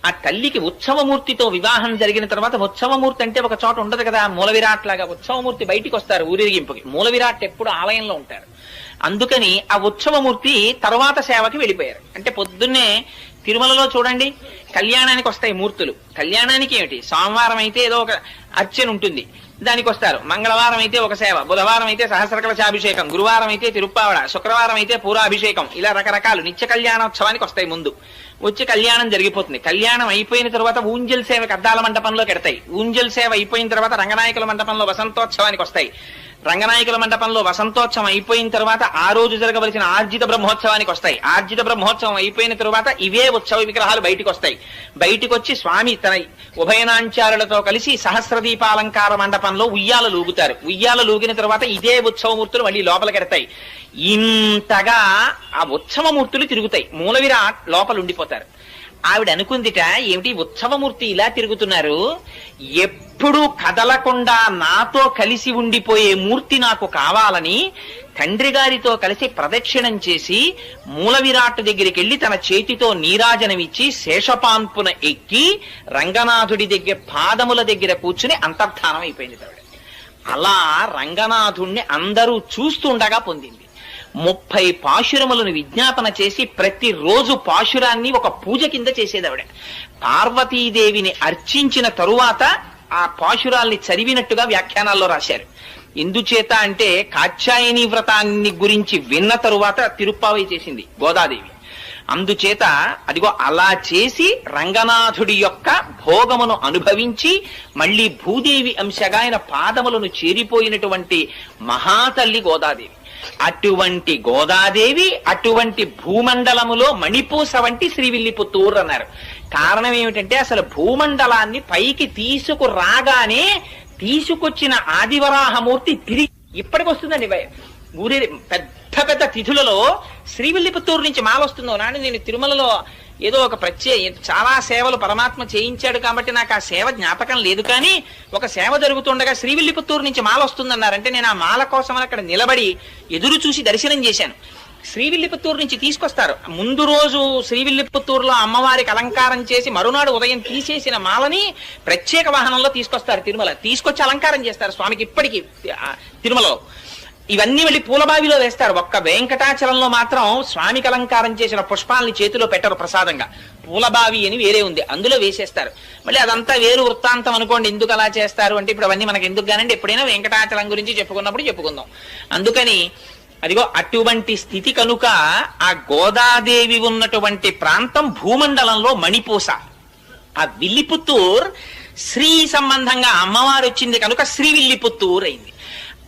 ఆ తల్లికి ఉత్సవమూర్తితో వివాహం జరిగిన తర్వాత, ఉత్సవమూర్తి అంటే ఒక చోట ఉండదు కదా, మూల విరాట్ లాగా ఉత్సవమూర్తి బయటికి వస్తారు ఊరేగింపుకి. మూల విరాట్ ఎప్పుడు ఆలయంలో ఉంటారు. అందుకని ఆ ఉత్సవమూర్తి తర్వాత సేవకి వెళ్ళిపోయారు. అంటే పొద్దున్నే తిరుమలలో చూడండి కళ్యాణానికి వస్తాయి మూర్తులు. కళ్యాణానికి ఏమిటి, సోమవారం అయితే ఏదో ఒక అర్చన ఉంటుంది, దానికి వస్తారు. మంగళవారం అయితే ఒక సేవ, బుధవారం అయితే సహస్రకలశాభిషేకం, గురువారం అయితే తిరుప్పావడ, శుక్రవారం అయితే పూరాభిషేకం, ఇలా రకరకాలు నిత్య కళ్యాణోత్సవానికి వస్తాయి. ముందు వచ్చి కళ్యాణం జరిగిపోతుంది. కళ్యాణం అయిపోయిన తర్వాత ఊంజల్ సేవకి అద్దాల మండపంలో కెడతాయి. ఊంజల్ సేవ అయిపోయిన తర్వాత రంగనాయకుల మండపంలో వసంతోత్సవానికి వస్తాయి. రంగనాయకుల మండపంలో వసంతోత్సవం అయిపోయిన తర్వాత ఆ రోజు జరగవలసిన ఆర్జిత బ్రహ్మోత్సవానికి వస్తాయి. ఆర్జిత బ్రహ్మోత్సవం అయిపోయిన తర్వాత ఇవే ఉత్సవ విగ్రహాలు బయటికి వస్తాయి. బయటికి వచ్చి స్వామి తన ఉభయనాంచారులతో కలిసి సహస్రదీపాలంకార మండపంలో ఉయ్యాల లూగుతారు. ఉయ్యాల లూగిన తర్వాత ఇదే ఉత్సవమూర్తులు మళ్ళీ లోపలికెడతాయి. ఇంతగా ఆ ఉత్సవమూర్తులు తిరుగుతాయి. మూల విరాట్ లోపల ఉండిపోతారు. ఆవిడ అనుకుందిట, ఏమిటి ఉత్సవమూర్తి ఇలా తిరుగుతున్నారు, ఎప్పుడూ కదలకుండా నాతో కలిసి ఉండిపోయే మూర్తి నాకు కావాలని తండ్రి గారితో కలిసి ప్రదక్షిణం చేసి మూల విరాట్ దగ్గరికి వెళ్లి తన చేతితో నీరాజనమిచ్చి శేషపాన్పున ఎక్కి రంగనాథుడి దగ్గర పాదముల దగ్గర కూర్చుని అంతర్ధానం అయిపోయింది ఆవిడ. అలా రంగనాథుణ్ణి అందరూ చూస్తుండగా పొందింది. 30 పాశురములను విజ్ఞాపన చేసి ప్రతిరోజు పాశురాన్ని ఒక పూజ కింద చేసేదావిడ. పార్వతీదేవిని అర్చించిన తరువాత ఆ పాశురాల్ని చదివినట్టుగా వ్యాఖ్యానాల్లో రాశారు. ఎందుచేత అంటే కాత్యాయని వ్రతాన్ని గురించి విన్న తరువాత తిరుప్పావై చేసింది గోదాదేవి. అందుచేత అదిగో అలా చేసి రంగనాథుడి యొక్క భోగమును అనుభవించి మళ్ళీ భూదేవి అంశగా ఆయన పాదములను చేరిపోయినటువంటి మహాతల్లి గోదాదేవి. అటువంటి గోదాదేవి అటువంటి భూమండలములో మణిపూస వంటి శ్రీవిల్లిపుత్తూరు అన్నారు. కారణం ఏమిటంటే అసలు భూమండలాన్ని పైకి తీసుకురాగానే తీసుకొచ్చిన ఆదివరాహమూర్తి తిరిగి ఇప్పటికి వస్తుందండి. ఊరే పెద్ద పెద్ద తిథులలో శ్రీవిల్లిపుత్తూరు నుంచి మాల వస్తుందో నాని. నేను తిరుమలలో ఏదో ఒక చాలా సేవలు పరమాత్మ చేయించాడు కాబట్టి నాకు ఆ సేవ జ్ఞాపకం లేదు, కానీ ఒక సేవ జరుగుతుండగా శ్రీవిల్లిపుత్తూరు నుంచి మాల వస్తుందన్నారంటే నేను ఆ మాల కోసం అక్కడ నిలబడి ఎదురు చూసి దర్శనం చేశాను. శ్రీవిల్లిపుత్తూరు నుంచి తీసుకొస్తారు. ముందు రోజు శ్రీవిల్లిపుత్తూరులో అమ్మవారికి అలంకారం చేసి మరునాడు ఉదయం తీసేసిన మాలని ప్రత్యేక వాహనంలో తీసుకొస్తారు తిరుమల. తీసుకొచ్చి అలంకారం చేస్తారు స్వామికి ఇప్పటికీ తిరుమలలో. ఇవన్నీ వెళ్ళి పూలబావిలో వేస్తారు. ఒక్క వెంకటాచలంలో మాత్రం స్వామికి అలంకారం చేసిన పుష్పాలని చేతిలో పెట్టరు ప్రసాదంగా. పూలబావి అని వేరే ఉంది, అందులో వేసేస్తారు. మళ్ళీ అదంతా వేరు వృత్తాంతం అనుకోండి. ఎందుకు అలా చేస్తారు అంటే ఇప్పుడు అవన్నీ మనకి ఎందుకు కానండి, ఎప్పుడైనా వెంకటాచలం గురించి చెప్పుకున్నప్పుడు చెప్పుకుందాం. అందుకని అదిగో అటువంటి స్థితి కనుక ఆ గోదాదేవి ఉన్నటువంటి ప్రాంతం భూమండలంలో మణిపూస. ఆ విల్లిపుత్తూర్ శ్రీ సంబంధంగా అమ్మవారు వచ్చింది కనుక శ్రీవిల్లిపుత్తూర్ అయింది.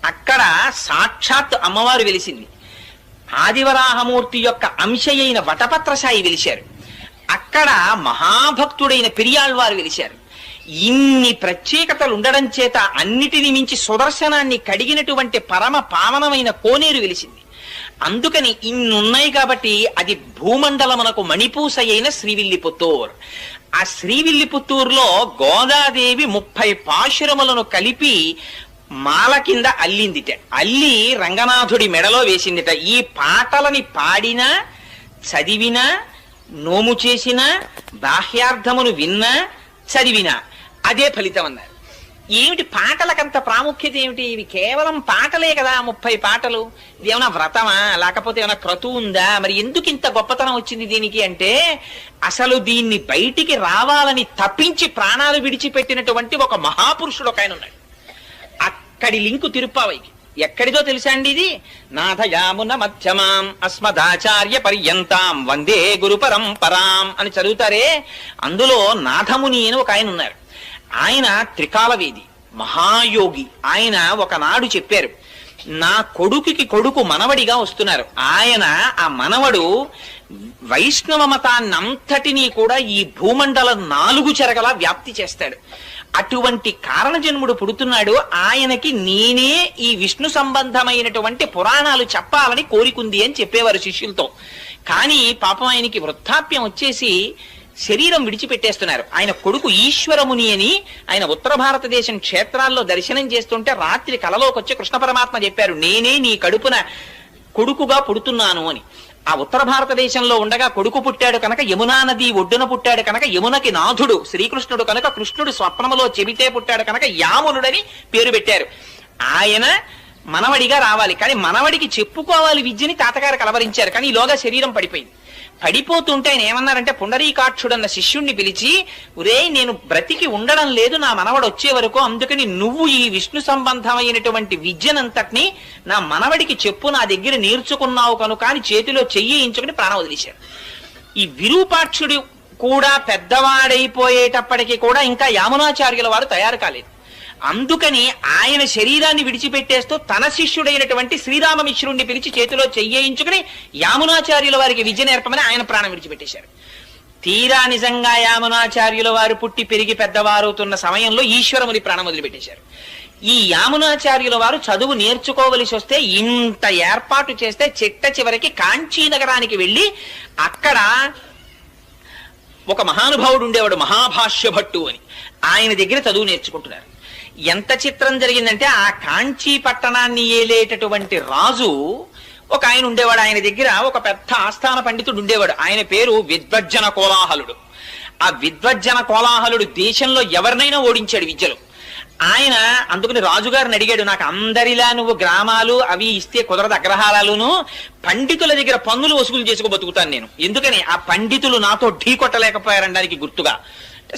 అక్కడ సాక్షాత్ అమ్మవారు వెలిసింది. ఆదివరాహమూర్తి యొక్క అంశయైన వటపత్రసాయి వెలిశారు. అక్కడ మహాభక్తుడైన పెరియాళ్వారు వెలిశారు. ఇన్ని ప్రత్యేకతలు ఉండడం చేత అన్నిటిని మించి సుదర్శనాన్ని కడిగినటువంటి పరమ పావనమైన కోనేరు వెలిసింది. అందుకని ఇన్నున్నాయి కాబట్టి అది భూమండలమునకు మణిపూస అయిన శ్రీవిల్లిపుత్తూర్. ఆ శ్రీవిల్లిపుత్తూరులో గోదాదేవి 30 పాశురములను కలిపి మాల కింద అల్లిందిట. అల్లి రంగనాథుడి మెడలో వేసిందిట. ఈ పాటలని పాడినా చదివినా నోము చేసినా బాహ్యార్థమును విన్నా చదివినా అదే ఫలితం అన్నారు. ఏమిటి పాటలకంత ప్రాముఖ్యత ఏమిటి? ఇవి కేవలం పాటలే కదా, 30 పాటలు. ఇది ఏమైనా వ్రతమా లేకపోతే ఏమైనా క్రతువు ఉందా? మరి ఎందుకు ఇంత గొప్పతనం వచ్చింది దీనికి అంటే అసలు దీన్ని బయటికి రావాలని తప్పించి ప్రాణాలు విడిచిపెట్టినటువంటి ఒక మహాపురుషుడు ఒక ఆయన ఉన్నాడు. అక్కడి లింకు తిరుప్పావైకి. ఎక్కడిదో తెలుసా అండి ఇది? నాథయామున మధ్యమాం అస్మదాచార్య పర్యంతాం వందే గురు పరంపరాం అని చదువుతారే, అందులో నాథముని అని ఒక ఆయన ఉన్నారు. ఆయన త్రికాలవేది మహాయోగి. ఆయన ఒకనాడు చెప్పారు, నా కొడుకు మనవడిగా వస్తున్నారు. ఆయన ఆ మనవడు వైష్ణవ మతాన్నంతటినీ కూడా ఈ భూమండలం 4 చెరగలా వ్యాప్తి చేస్తాడు. అటువంటి కారణజన్ముడు పుడుతున్నాడు. ఆయనకి నేనే ఈ విష్ణు సంబంధమైనటువంటి పురాణాలు చెప్పాలని కోరికుంది అని చెప్పేవారు శిష్యులతో. కానీ పాపం ఆయనకి వృద్ధాప్యం వచ్చేసి శరీరం విడిచిపెట్టేస్తున్నారు. ఆయన కొడుకు ఈశ్వరముని అని ఆయన ఉత్తర భారతదేశం క్షేత్రాల్లో దర్శనం చేస్తుంటే రాత్రి కలలోకి వచ్చి కృష్ణ పరమాత్మ చెప్పారు, నేనే నీ కడుపున కొడుకుగా పుడుతున్నాను అని. ఆ ఉత్తర భారతదేశంలో ఉండగా కొడుకు పుట్టాడు కనుక యమునా నది ఒడ్డున పుట్టాడు కనుక యమునకి నాథుడు శ్రీకృష్ణుడు కనుక కృష్ణుడు స్వప్నములో చెబితే పుట్టాడు కనుక యామునుడని పేరు పెట్టారు. ఆయన మనవడిగా రావాలి, కానీ మనవడికి చెప్పుకోవాలి విద్యని తాతగారు కలవరించారు. కానీ ఈలోగా శరీరం పడిపోయింది. పడిపోతుంటే ఆయన ఏమన్నారంటే పుండరీకాక్షుడన్న శిష్యుణ్ణి పిలిచి, ఒరే నేను బ్రతికి ఉండడం లేదు నా మనవడు వచ్చే వరకు, అందుకని నువ్వు ఈ విష్ణు సంబంధమైనటువంటి విద్యనంతటినీ నా మనవడికి చెప్పు, నా దగ్గర నేర్చుకున్నావు కనుక అని చేతిలో చెయ్యించుకుని ప్రాణం వదిలేశారు. ఈ విరూపాక్షుడు కూడా పెద్దవాడైపోయేటప్పటికీ కూడా ఇంకా యామునాచార్యుల వారు తయారు కాలేదు. అందుకని ఆయన శరీరాన్ని విడిచిపెట్టేస్తూ తన శిష్యుడైనటువంటి శ్రీరామమిశ్రుణ్ణి పిలిచి చేతిలో చెయ్యించుకుని యామునాచార్యుల వారికి విద్య నేర్పమని ఆయన ప్రాణం విడిచిపెట్టేశారు. తీరా నిజంగా యామునాచార్యుల వారు పుట్టి పెరిగి పెద్దవారవుతున్న సమయంలో ఈశ్వరముని ప్రాణం వదిలిపెట్టేశారు. ఈ యామునాచార్యుల వారు చదువు నేర్చుకోవలసి వస్తే ఇంత ఏర్పాటు చేస్తే చిట్ట చివరికి కాంచీ నగరానికి వెళ్ళి అక్కడ ఒక మహానుభావుడు ఉండేవాడు మహాభాష్య భట్టు అని, ఆయన దగ్గర చదువు నేర్చుకుంటున్నారు. ఎంత చిత్రం జరిగిందంటే ఆ కాంచీ పట్టణాన్ని ఏలేటటువంటి రాజు ఒక ఆయన ఉండేవాడు. ఆయన దగ్గర ఒక పెద్ద ఆస్థాన పండితుడు ఉండేవాడు. ఆయన పేరు విద్వజ్జన కోలాహలుడు. ఆ విద్వజ్జన కోలాహలుడు దేశంలో ఎవరినైనా ఓడించాడు విద్యలో. ఆయన అందుకని రాజుగారిని అడిగాడు, నాకు అందరిలా నువ్వు గ్రామాలు అవి ఇస్తే కుదరదు, అగ్రహారాలును పండితుల దగ్గర పన్నులు వసూలు చేసుకో బతుకుతాను నేను. ఎందుకని ఆ పండితులు నాతో ఢీ కొట్టలేకపోయారనడానికి గుర్తుగా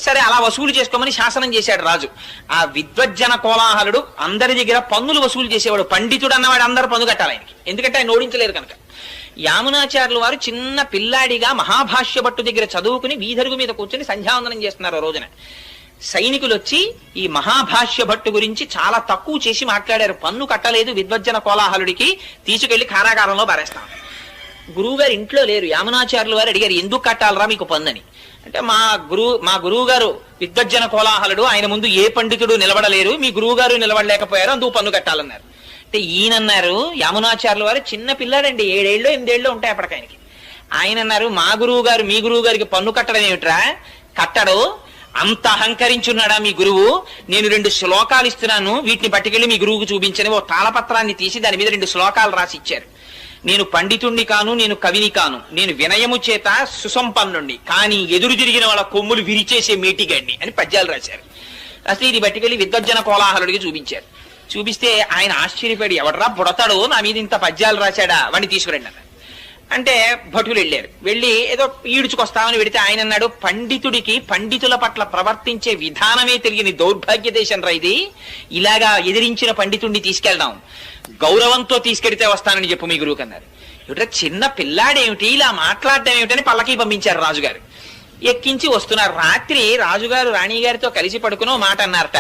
సరే అలా వసూలు చేసుకోమని శాసనం చేశాడు రాజు. ఆ విద్వజ్జన కోలాహలుడు అందరి దగ్గర పన్నులు వసూలు చేసేవాడు. పండితుడు అన్నవాడు అందరూ పన్ను కట్టాలి ఆయనకి, ఎందుకంటే ఆయన ఓడించలేరు కనుక. యామునాచార్యులు వారు చిన్న పిల్లాడిగా మహాభాష్య భట్టు దగ్గర చదువుకుని వీధరుగు మీద కూర్చొని సంధ్యావందనం చేస్తున్నారు. రోజున సైనికులు వచ్చి ఈ మహాభాష్య భట్టు గురించి చాలా తక్కువ చేసి మాట్లాడారు. పన్ను కట్టలేదు విద్వజ్జన కోలాహలుడికి, తీసుకెళ్లి కారాగారంలో పారేస్తాం. గురువు గారు ఇంట్లో లేరు. యామునాచార్యులు వారు అడిగారు, ఎందుకు కట్టాలరా మీకు పన్ను? అంటే మా గురువు గారు విద్వజ్జన కోలాహలుడు, ఆయన ముందు ఏ పండితుడు నిలబడలేరు, మీ గురువు గారు నిలబడలేకపోయారు, అందుకు పన్ను కట్టాలన్నారు. అంటే ఈయనన్నారు, యామునాచార్యులు వారు చిన్న పిల్లాడండి, 7 ఏళ్ళు 8 ఏళ్ళు ఉంటాయి అప్పటికాయనకి. ఆయన అన్నారు, మా గురువు గారు మీ గురువు గారికి పన్ను కట్టడం ఏమిట్రా, కట్టడు, అంత అహంకరించున్నాడా మీ గురువు? నేను 2 శ్లోకాలు ఇస్తున్నాను, వీటిని పట్టుకెళ్ళి మీ గురువుకు చూపించని ఓ తాళపత్రాన్ని తీసి దాని మీద 2 శ్లోకాలు రాసి ఇచ్చారు. నేను పండితుణ్ణి కాను, నేను కవిని కాను, నేను వినయము చేత సుసంపన్నుణ్ణి, కానీ ఎదురు తిరిగిన వాళ్ళ కొమ్ములు విరిచేసే మేటిగడ్డి అని పద్యాలు రాశారు. అసలు ఇది పట్టుకెళ్ళి విద్వజ్జన కోలాహలుడికి చూపించారు. చూపిస్తే ఆయన ఆశ్చర్యపడి, ఎవడరా బుడతాడు నా మీద ఇంత పద్యాలు రాశాడా, వాడిని తీసుకురండి అన్నారు. అంటే భటులు వెళ్ళారు. వెళ్ళి ఏదో ఈడ్చుకొస్తామని పెడితే ఆయన అన్నాడు, పండితుడికి పండితుల పట్ల ప్రవర్తించే విధానమే తెలియని దౌర్భాగ్య దేశం రా ఇది, ఇలాగా ఎదిరించిన పండితుడిని తీసుకెళ్దాం, గౌరవంతో తీసుకెడితే వస్తానని చెప్పు మీ గురువుకి అన్నారు. ఇవిడ చిన్న పిల్లాడేమిటి ఇలా మాట్లాడడం ఏమిటని పల్లకి పంపించారు రాజుగారు. ఎక్కించి వస్తున్నారు. రాత్రి రాజుగారు రాణిగారితో కలిసి పడుకునో మాట అన్నారట,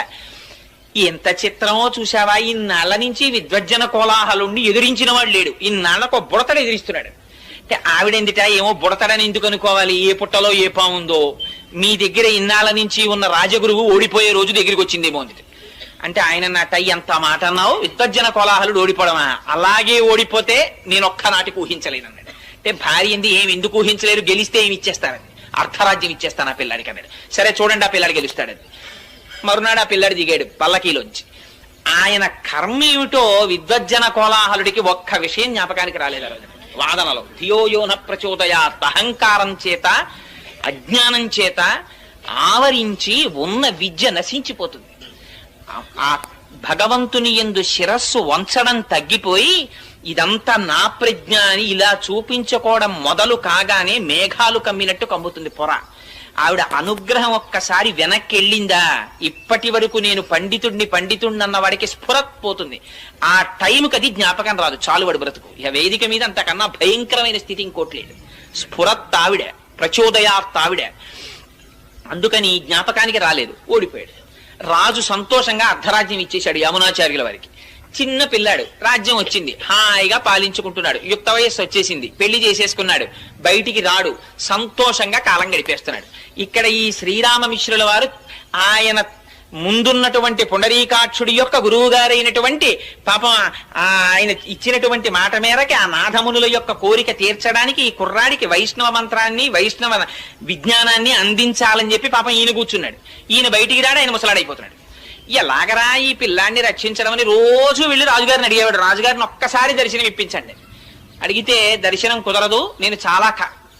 ఎంత చిత్రమో చూసావా, ఇన్నాళ్ల నుంచి విద్వజ్జన కోలాహలుండి ఎదిరించిన వాడు లేడు, ఇన్నాళ్లకు బుడతడు ఎదిరిస్తున్నాడు. అంటే ఆవిడెందుట ఏమో బుడతడని ఎందుకు అనుకోవాలి, ఏ పుట్టలో ఏ పాముందో, మీ దగ్గర ఇన్నాళ్ల నుంచి ఉన్న రాజగురువు ఓడిపోయే రోజు దగ్గరికి వచ్చిందేమో అంది. అంటే ఆయన అన్నట్ట, ఎంత మాట అన్నావు, విద్వజ్జన కోలాహలుడు ఓడిపోవడమా, అలాగే ఓడిపోతే నేను ఒక్కనాటికి ఊహించలేను అన్నాడు. అంటే భార్య ఎందుకు ఊహించలేరు, గెలిస్తే ఏమి ఇచ్చేస్తానని, అర్ధరాజ్యం ఇచ్చేస్తాను ఆ పిల్లాడికి అన్నాడు. సరే చూడండి ఆ పిల్లాడు గెలుస్తాడని. మరునాడు ఆ పిల్లాడు దిగాడు పల్లకీలోంచి. ఆయన కర్మ ఏమిటో విద్వజ్జన కోలాహలుడికి ఒక్క విషయం జ్ఞాపకానికి రాలేదు. వాదనలో ధియోయోన ప్రచోదయాత్, అహంకారం చేత అజ్ఞానం చేత ఆవరించి ఉన్న విద్య నశించిపోతుంది. ఆ భగవంతుని యందు శిరస్సు వంచడం తగ్గిపోయి ఇదంతా నా ప్రజ్ఞ అని ఇలా చూపించుకోవడం మొదలు కాగానే మేఘాలు కమ్మినట్టు కమ్ముతుంది పొర. ఆవిడ అనుగ్రహం ఒక్కసారి వెనక్కి వెళ్ళిందా, ఇప్పటి వరకు నేను పండితుడిని అన్న వాడికి స్ఫురత్ పోతుంది. ఆ టైంకి అది జ్ఞాపకం రాదు, చాలు వాడు బ్రతుకు. ఇక వేదిక మీద అంతకన్నా భయంకరమైన స్థితి ఇంకోట్లేదు. స్ఫురత్ ఆవిడ, ప్రచోదయాత్ ఆవిడ. అందుకని జ్ఞాపకానికి రాలేదు, ఓడిపోయాడు. రాజు సంతోషంగా అర్ధరాజ్యం ఇచ్చేశాడు యమునాచార్యుల వారికి. చిన్న పిల్లాడు, రాజ్యం వచ్చింది, హాయిగా పాలించుకుంటున్నాడు, యుక్త వయస్సు వచ్చేసింది, పెళ్లి చేసేసుకున్నాడు, బయటికి రాడు, సంతోషంగా కాలం గడిపేస్తున్నాడు. ఇక్కడ ఈ శ్రీరామమిశ్రుల వారు ఆయన ముందున్నటువంటి పుండరీకాక్షుడి యొక్క గురువు గారైనటువంటి పాపం ఆయన ఇచ్చినటువంటి మాట మేరకి ఆ నాథమునుల యొక్క కోరిక తీర్చడానికి ఈ కుర్రాడికి వైష్ణవ మంత్రాన్ని వైష్ణవ విజ్ఞానాన్ని అందించాలని చెప్పి పాపం ఈయన కూర్చున్నాడు. ఈయన బయటికి రాడు, ఆయన ముసలాడైపోతున్నాడు. ఎలాగరా ఈ పిల్లాన్ని రక్షించడం అని రోజు వెళ్ళి రాజుగారిని అడిగేవాడు, రాజుగారిని ఒక్కసారి దర్శనం ఇప్పించండి. అడిగితే దర్శనం కుదరదు, నేను చాలా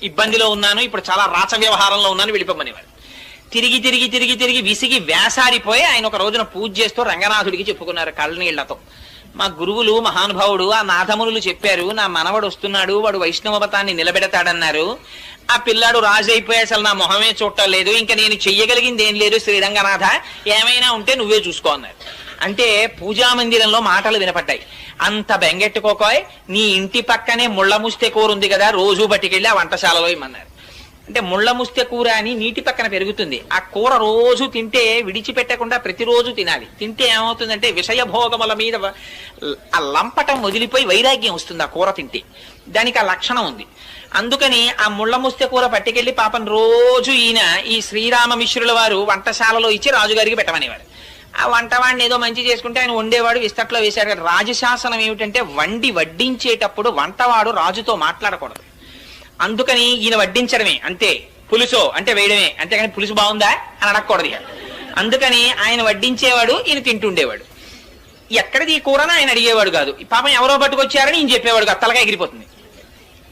ఇబ్బందిలో ఉన్నాను, ఇప్పుడు చాలా రాచ వ్యవహారంలో ఉన్నాను, వెళ్ళిపోమనేవాడు. తిరిగి తిరిగి తిరిగి తిరిగి విసిగి వేసారిపోయి ఆయన ఒక రోజున పూజ చేస్తూ రంగనాథుడికి చెప్పుకున్నారు కళ్ళనీళ్లతో, మా గురువులు మహానుభావుడు ఆ నాథమునులు చెప్పారు, నా మనవడు వస్తున్నాడు, వాడు వైష్ణవ మతాన్ని నిలబెడతాడన్నారు, ఆ పిల్లాడు రాజు అయిపోయి అసలు నా మొహమే చూడటం లేదు, ఇంకా నేను చెయ్యగలిగింది ఏం లేదు, శ్రీరంగనాథ ఏమైనా ఉంటే నువ్వే చూసుకో అన్నారు. అంటే పూజా మందిరంలో మాటలు వినపడ్డాయి, అంత బెంగెట్టుకోకోయ్, నీ ఇంటి పక్కనే ముళ్ళ ముస్తె కూర ఉంది కదా, రోజు బట్టికెళ్ళి ఆ వంటశాలలో ఇమ్మన్నారు. అంటే ముళ్ళ ముస్తె కూర అని నీటి పక్కన పెరుగుతుంది, ఆ కూర రోజు తింటే విడిచిపెట్టకుండా ప్రతిరోజు తినాలి. తింటే ఏమవుతుందంటే విషయభోగముల మీద ఆ లంపటం వదిలిపోయి వైరాగ్యం వస్తుంది ఆ కూర తింటే, దానికి ఆ లక్షణం ఉంది. అందుకని ఆ ముళ్ళ ముస్తె కూర పట్టుకెళ్లి పాపం రోజు ఈయన ఈ శ్రీరామమిశ్రుల వారు వంటశాలలో ఇచ్చి రాజుగారికి పెట్టమనేవారు. ఆ వంటవాడిని ఏదో మంచి చేసుకుంటే ఆయన వండేవాడు, విస్తట్లో వేశాడు. రాజశాసనం ఏమిటంటే వడ్డించేటప్పుడు వంటవాడు రాజుతో మాట్లాడకూడదు. అందుకని ఈయన వడ్డించడమే అంతే, పులుసో అంటే వేయడమే, అంతేగాని పులుసు బాగుందా అని అడగకూడదు. అందుకని ఆయన వడ్డించేవాడు, ఈయన తింటుండేవాడు. ఎక్కడిది ఈ కూరని ఆయన అడిగేవాడు కాదు. పాపం ఎవరో పట్టుకొచ్చారని ఈయన చెప్పేవాడు కాదు, తలగా ఎగిరిపోతుంది,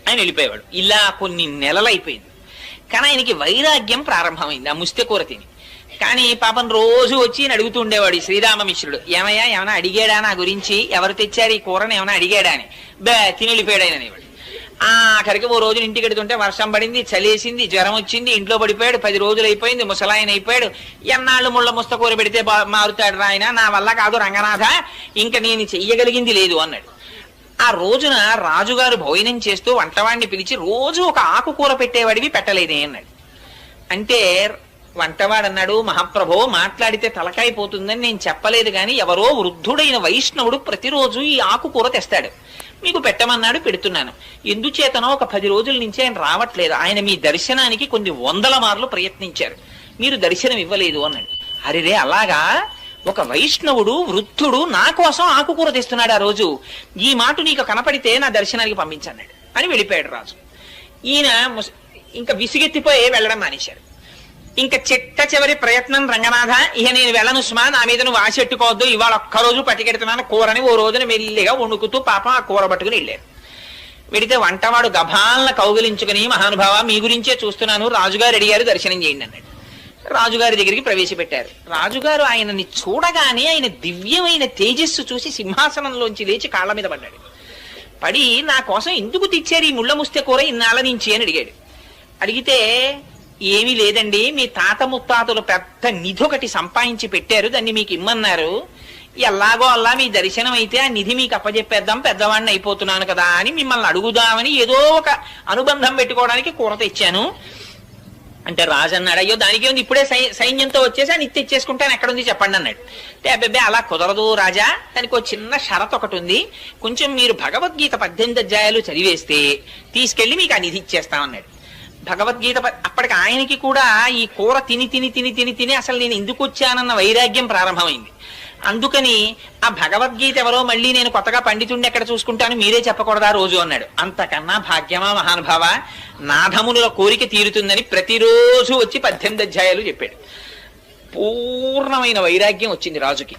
ఆయన వెళ్ళిపోయేవాడు. ఇలా కొన్ని నెలలు అయిపోయింది. కానీ ఆయనకి వైరాగ్యం ప్రారంభమైంది ఆ ముస్తె కూర తిని. కానీ పాపం రోజు వచ్చి ఈయన అడుగుతూ ఉండేవాడు శ్రీరామమిశ్రుడు, ఏమయ్యా ఏమైనా అడిగాడా నా గురించి, ఎవరు తెచ్చారు ఈ కూరని ఏమైనా అడిగాడా అని. తిని వెళ్ళిపోయాడు ఆయన అనేవాడు. ఆఖరికి ఓ రోజు ఇంటికి వెడుతుంటే వర్షం పడింది, చలేసింది, జ్వరం వచ్చింది, ఇంట్లో పడిపోయాడు, 10 రోజులు అయిపోయింది, ముసలాయన అయిపోయాడు. ఎన్నాళ్ళు ముళ్ళ ముస్తకూర పెడితే మారుతాడు రాయన, నా వల్ల కాదు రంగనాథ, ఇంక నేను చెయ్యగలిగింది లేదు అన్నాడు. ఆ రోజున రాజుగారు భోజనం చేస్తూ వంటవాడిని పిలిచి, రోజు ఒక ఆకుకూర పెట్టేవాడివి పెట్టలేదే అన్నాడు. అంటే వంటవాడు అన్నాడు, మహాప్రభో మాట్లాడితే తలకాయిపోతుందని నేను చెప్పలేదు గాని ఎవరో వృద్ధుడైన వైష్ణవుడు ప్రతిరోజు ఈ ఆకుకూర తెస్తాడు, మీకు పెట్టమన్నాడు, పెడుతున్నాను. ఎందుచేతనో ఒక 10 రోజుల నుంచి ఆయన రావట్లేదు, ఆయన మీ దర్శనానికి కొన్ని 100 మార్లు ప్రయత్నించారు, మీరు దర్శనం ఇవ్వలేదు అన్నాడు. అరెరే అలాగా, ఒక వైష్ణవుడు వృద్ధుడు నా కోసం ఆకుకూర తెస్తున్నాడు ఆ రోజు, ఈ మాట నీకు కనపడితే నా దర్శనానికి పంపించన్నాడు అని వెళ్ళిపోయాడు రాజు. ఈయన ఇంకా విసిగెత్తిపోయి వెళ్ళడం మానేశారు. ఇంకా చిట్ట చివరి ప్రయత్నం, రంగనాథ ఇక నేను వెళ్ళను సుమా, నా మీద నువ్వు ఆశెట్టుకోవద్దు, ఇవాళ ఒక్కరోజు పట్టుకెడుతున్నాను కూరని ఓ రోజున మెల్లిగా వణుకుతూ పాపం ఆ కూర పట్టుకుని వెళ్ళారు. వెడితే వంటవాడు గభాలన కౌగిలించుకుని, మహానుభావ మీ గురించే చూస్తున్నాను, రాజుగారు అడిగారు దర్శనం చేయండి అన్నాడు. రాజుగారి దగ్గరికి ప్రవేశపెట్టారు. రాజుగారు ఆయనని చూడగానే ఆయన దివ్యమైన తేజస్సు చూసి సింహాసనంలోంచి లేచి కాళ్ళ మీద పడ్డాడు. పడి నా కోసం ఎందుకు తెచ్చారు ఈ ముళ్ళ ముస్తె కూర ఇన్నాళ్ళ నుంచి అని అడిగాడు. అడిగితే ఏమీ లేదండి, మీ తాత ముత్తాతలు పెద్ద నిధి ఒకటి సంపాదించి పెట్టారు, దాన్ని మీకు ఇమ్మన్నారు, ఎలాగో అలా మీ దర్శనం అయితే ఆ నిధి మీకు అప్పచెప్పేద్దాం, పెద్దవాడిని అయిపోతున్నాను కదా అని మిమ్మల్ని అడుగుదామని ఏదో ఒక అనుబంధం పెట్టుకోవడానికి కూర తెచ్చాను అంటే రాజు అన్నాడు, అయ్యో దానికి ఉంది, ఇప్పుడే సైన్యంతో వచ్చేసి ఆ నిత్య తెచ్చేసుకుంటాను, ఎక్కడుంది చెప్పండి అన్నాడు. అంటే అబ్బాయి అలా కుదరదు రాజా, దానికి ఒక చిన్న షరత్ ఒకటి ఉంది, కొంచెం మీరు భగవద్గీత 18 అధ్యాయాలు చదివేస్తే తీసుకెళ్లి మీకు ఆ నిధి ఇచ్చేస్తామన్నాడు. భగవద్గీత అప్పటికి ఆయనకి కూడా ఈ కూర తిని తిని తిని తిని తిని అసలు నేను ఎందుకు వచ్చానన్న వైరాగ్యం ప్రారంభమైంది. అందుకని ఆ భగవద్గీత ఎవరో మళ్ళీ నేను కొత్తగా పండితుడిని ఎక్కడ చూసుకుంటాను, మీరే చెప్పకూడదా రోజు అన్నాడు. అంతకన్నా భాగ్యమా మహానుభావ, నాథమునుల కోరిక తీరుతుందని ప్రతిరోజు వచ్చి 18 అధ్యాయాలు చెప్పాడు. పూర్ణమైన వైరాగ్యం వచ్చింది రాజుకి.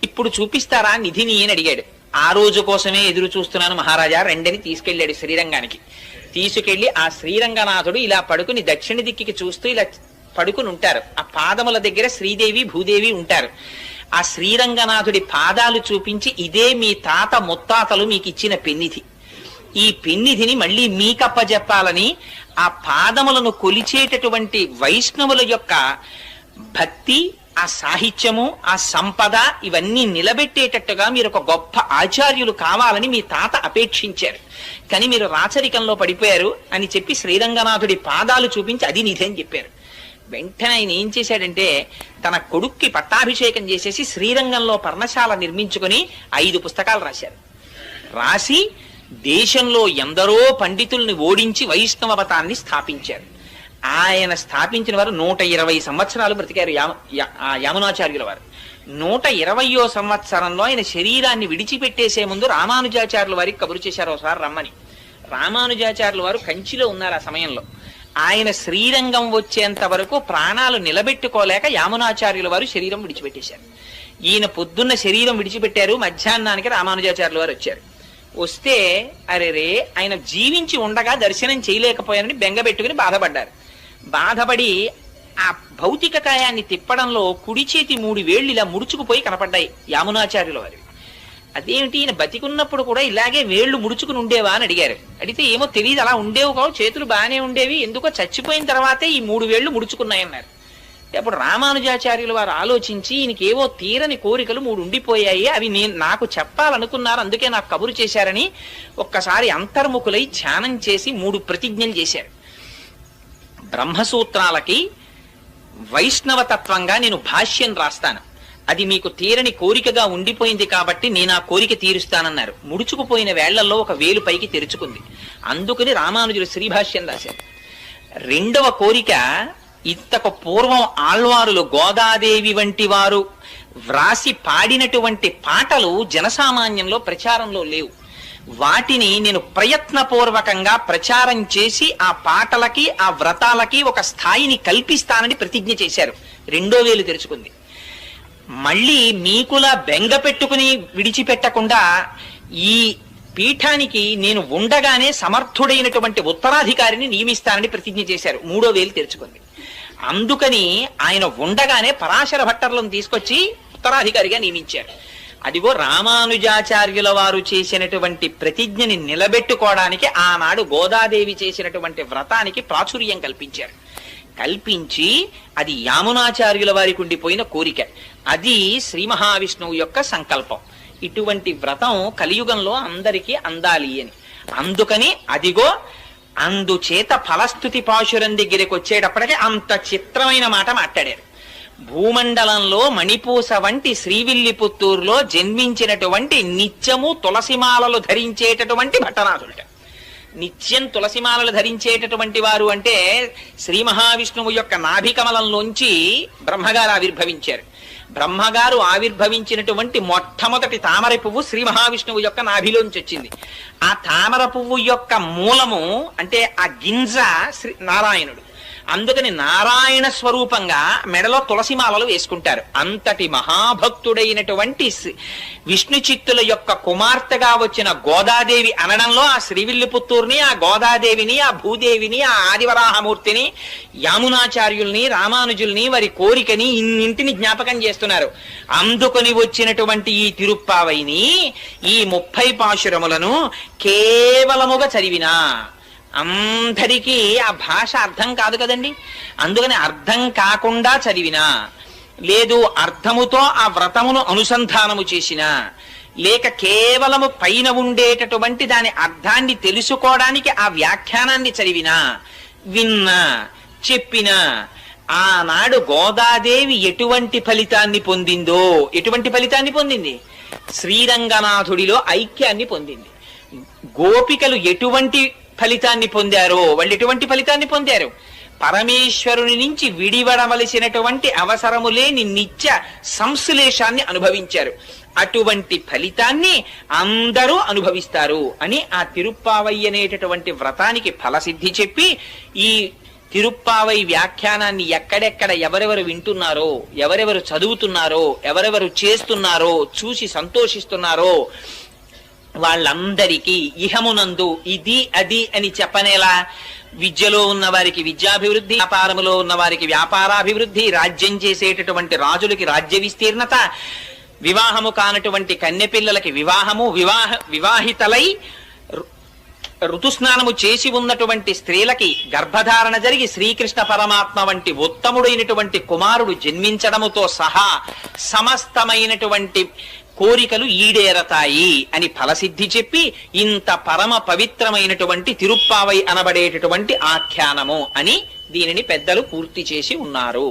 ఇప్పుడు చూపిస్తారా నిధిని అని అడిగాడు. ఆ రోజు కోసమే ఎదురు చూస్తున్నాను మహారాజా, రెండని తీసుకెళ్లాడు శ్రీరంగానికి. తీసుకెళ్లి ఆ శ్రీరంగనాథుడు ఇలా పడుకుని దక్షిణ దిక్కికి చూస్తూ ఇలా పడుకుని ఉంటారు. ఆ పాదముల దగ్గర శ్రీదేవి భూదేవి ఉంటారు. ఆ శ్రీరంగనాథుడి పాదాలు చూపించి, ఇదే మీ తాత ముత్తాతలు మీకు ఇచ్చిన పెన్నిధి, ఈ పెన్నిధిని మళ్ళీ మీకప్పజెప్పాలని ఆ పాదములను కొలిచేటటువంటి వైష్ణవుల యొక్క భక్తి, ఆ సాహిత్యము, ఆ సంపద ఇవన్నీ నిలబెట్టేటట్టుగా మీరు ఒక గొప్ప ఆచార్యులు కావాలని మీ తాత అపేక్షించారు, కానీ మీరు రాచరికంలో పడిపోయారు అని చెప్పి శ్రీరంగనాథుడి పాదాలు చూపించి అది నిధి అని చెప్పారు. వెంటనే ఆయన ఏం చేశాడంటే తన కొడుక్కి పట్టాభిషేకం చేసేసి శ్రీరంగంలో పర్ణశాల నిర్మించుకుని 5 పుస్తకాలు రాశారు. రాసి దేశంలో ఎందరో పండితుల్ని ఓడించి వైష్ణవ మతాన్ని స్థాపించారు. ఆయన స్థాపించిన వారు 120 సంవత్సరాలు బ్రతికారు. యామునాచార్యుల వారు 120వ సంవత్సరంలో ఆయన శరీరాన్ని విడిచిపెట్టేసే ముందు రామానుజాచార్యుల వారికి కబురు చేశారు ఒకసారి రమ్మని. రామానుజాచార్యుల వారు కంచిలో ఉన్నారు ఆ సమయంలో. ఆయన శ్రీరంగం వచ్చేంత వరకు ప్రాణాలు నిలబెట్టుకోలేక యామునాచార్యుల వారు శరీరం విడిచిపెట్టేశారు. ఈయన పొద్దున్న శరీరం విడిచిపెట్టారు, మధ్యాహ్నానికి రామానుజాచార్యుల వారు వచ్చారు. వస్తే అరెరే ఆయన జీవించి ఉండగా దర్శనం చేయలేకపోయారని బెంగబెట్టుకుని బాధపడ్డారు. బాధపడి ఆ భౌతిక కాయాన్ని తిప్పడంలో కుడి చేతి 3 వేళ్లు ఇలా ముడుచుకుపోయి కనపడ్డాయి యామునాచార్యుల వారి. అదేమిటి, ఈయన బతికున్నప్పుడు కూడా ఇలాగే వేళ్లు ముడుచుకుని ఉండేవా అని అడిగారు. అడిగితే ఏమో తెలియదు, అలా ఉండేవి కావు, చేతులు బాగానే ఉండేవి, ఎందుకో చచ్చిపోయిన తర్వాతే ఈ 3 వేళ్లు ముడుచుకున్నాయన్నారు. అప్పుడు రామానుజాచార్యుల వారు ఆలోచించి ఈయనకి ఏవో తీరని కోరికలు 3 ఉండిపోయాయి, అవి నాకు చెప్పాలనుకున్నారు, అందుకే నాకు కబురు చేశారని ఒక్కసారి అంతర్ముఖులై ధ్యానం చేసి 3 ప్రతిజ్ఞలు చేశారు. బ్రహ్మసూత్రాలకి వైష్ణవతత్వంగా నేను భాష్యం రాస్తాను, అది మీకు తీరని కోరికగా ఉండిపోయింది కాబట్టి నేను ఆ కోరిక తీరుస్తానన్నారు. ముడుచుకుపోయిన వేళ్లలో ఒక వేలు పైకి తెరుచుకుంది, అందుకని రామానుజులు శ్రీభాష్యం రాశారు. 2వ కోరిక, ఇంతకు పూర్వం ఆళ్వారులు గోదాదేవి వంటి వారు వ్రాసి పాడినటువంటి పాటలు జనసామాన్యంలో ప్రచారంలో లేవు, వాటిని నేను ప్రయత్నపూర్వకంగా ప్రచారం చేసి ఆ పాటలకి ఆ వ్రతాలకి ఒక స్థాయిని కల్పిస్తానని ప్రతిజ్ఞ చేశారు. 2వ వేలు తెరుచుకుంది. మళ్ళీ మీకులా బెంగ పెట్టుకుని విడిచిపెట్టకుండా ఈ పీఠానికి నేను ఉండగానే సమర్థుడైనటువంటి ఉత్తరాధికారిని నియమిస్తానని ప్రతిజ్ఞ చేశారు. 3వ వేలు తెరుచుకుంది. అందుకని ఆయన ఉండగానే పరాశర భట్టర్లను తీసుకొచ్చి ఉత్తరాధికారిగా నియమించారు. అదిగో రామానుజాచార్యుల వారు చేసినటువంటి ప్రతిజ్ఞని నిలబెట్టుకోవడానికి ఆనాడు గోదాదేవి చేసినటువంటి వ్రతానికి ప్రాచుర్యం కల్పించారు. కల్పించి అది యామునాచార్యుల వారికి ఉండిపోయిన కోరిక. అది శ్రీ మహావిష్ణువు యొక్క సంకల్పం. ఇటువంటి వ్రతం కలియుగంలో అందరికీ అందాలి అని. అందుకని అదిగో అందుచేత ఫలస్థుతి పాశురం దగ్గరికి వచ్చేటప్పటికి అంత చిత్రమైన మాట మాట్లాడారు. భూమండలంలో మణిపూస వంటి శ్రీవిల్లిపుత్తూరులో జన్మించినటువంటి నిత్యము తులసిమాలలు ధరించేటటువంటి భట్టనాథులట. నిత్యం తులసిమాలలు ధరించేటటువంటి వారు అంటే శ్రీ మహావిష్ణువు యొక్క నాభికమలంలోంచి బ్రహ్మగారు ఆవిర్భవించారు. బ్రహ్మగారు ఆవిర్భవించినటువంటి మొట్టమొదటి తామర పువ్వు శ్రీ మహావిష్ణువు యొక్క నాభిలోంచి వచ్చింది. ఆ తామర పువ్వు యొక్క మూలము అంటే ఆ గింజ శ్రీ నారాయణుడు. అందుకని నారాయణ స్వరూపంగా మెడలో తులసిమాలలు వేసుకుంటారు. అంతటి మహాభక్తుడైనటువంటి విష్ణు చిత్తుల యొక్క కుమార్తెగా వచ్చిన గోదాదేవి అనడంలో ఆ శ్రీవిల్లిపుత్తూరుని, ఆ గోదాదేవిని, ఆ భూదేవిని, ఆ ఆదివరాహమూర్తిని, యామునాచార్యుల్ని, రామానుజుల్ని, వారి కోరికని ఇన్నింటిని జ్ఞాపకం చేస్తున్నారు. అందుకొని వచ్చినటువంటి ఈ తిరుప్పావైని ఈ 30 పాశురములను కేవలముగా చదివినా అందరికీ ఆ భాష అర్థం కాదు కదండి. అందుకని అర్థం కాకుండా చదివినా, లేదు అర్థముతో ఆ వ్రతమును అనుసంధానము చేసినా, లేక కేవలము పైన ఉండేటటువంటి దాని అర్థాన్ని తెలుసుకోవడానికి ఆ వ్యాఖ్యానాన్ని చదివినా, విన్నా, చెప్పినా, ఆనాడు గోదాదేవి ఎటువంటి ఫలితాన్ని పొందిందో, ఎటువంటి ఫలితాన్ని పొందింది? శ్రీరంగనాథుడిలో ఐక్యాన్ని పొందింది. గోపికలు ఎటువంటి ఫలితాన్ని పొందారో వాళ్ళు ఎటువంటి ఫలితాన్ని పొందారు? పరమేశ్వరుని నుంచి విడివడవలసినటువంటి అవసరము లేని నిత్య సంశ్లేషాన్ని అనుభవించారు. అటువంటి ఫలితాన్ని అందరూ అనుభవిస్తారు అని ఆ తిరుప్పావై అనేటటువంటి వ్రతానికి ఫలసిద్ధి చెప్పి, ఈ తిరుప్పావై వ్యాఖ్యానాన్ని ఎక్కడెక్కడ ఎవరెవరు వింటున్నారో, ఎవరెవరు చదువుతున్నారో, ఎవరెవరు చేస్తున్నారో, చూసి సంతోషిస్తున్నారో వాళ్ళందరికీ ఇహమునందు ఇది అది అని చెప్పనేలా, విద్యలో ఉన్న వారికి విద్యాభివృద్ధి, వ్యాపారములో ఉన్న వారికి వ్యాపారాభివృద్ధి, రాజ్యం చేసేటటువంటి రాజులకి రాజ్య విస్తీర్ణత, వివాహము కానటువంటి కన్నెపిల్లలకి వివాహము, వివాహితలై ఋతుస్నానము చేసి ఉన్నటువంటి స్త్రీలకి గర్భధారణ జరిగి శ్రీకృష్ణ పరమాత్మ వంటి ఉత్తముడైనటువంటి కుమారుడు జన్మించడముతో సహా సమస్తమైనటువంటి కోరికలు ఈడేరతాయి అని ఫలసిద్ధి చెప్పి ఇంత పరమ పవిత్రమైనటువంటి తిరుప్పావై అనబడేటటువంటి ఆఖ్యానము అని దీనిని పెద్దలు పూర్తి చేసి ఉన్నారు.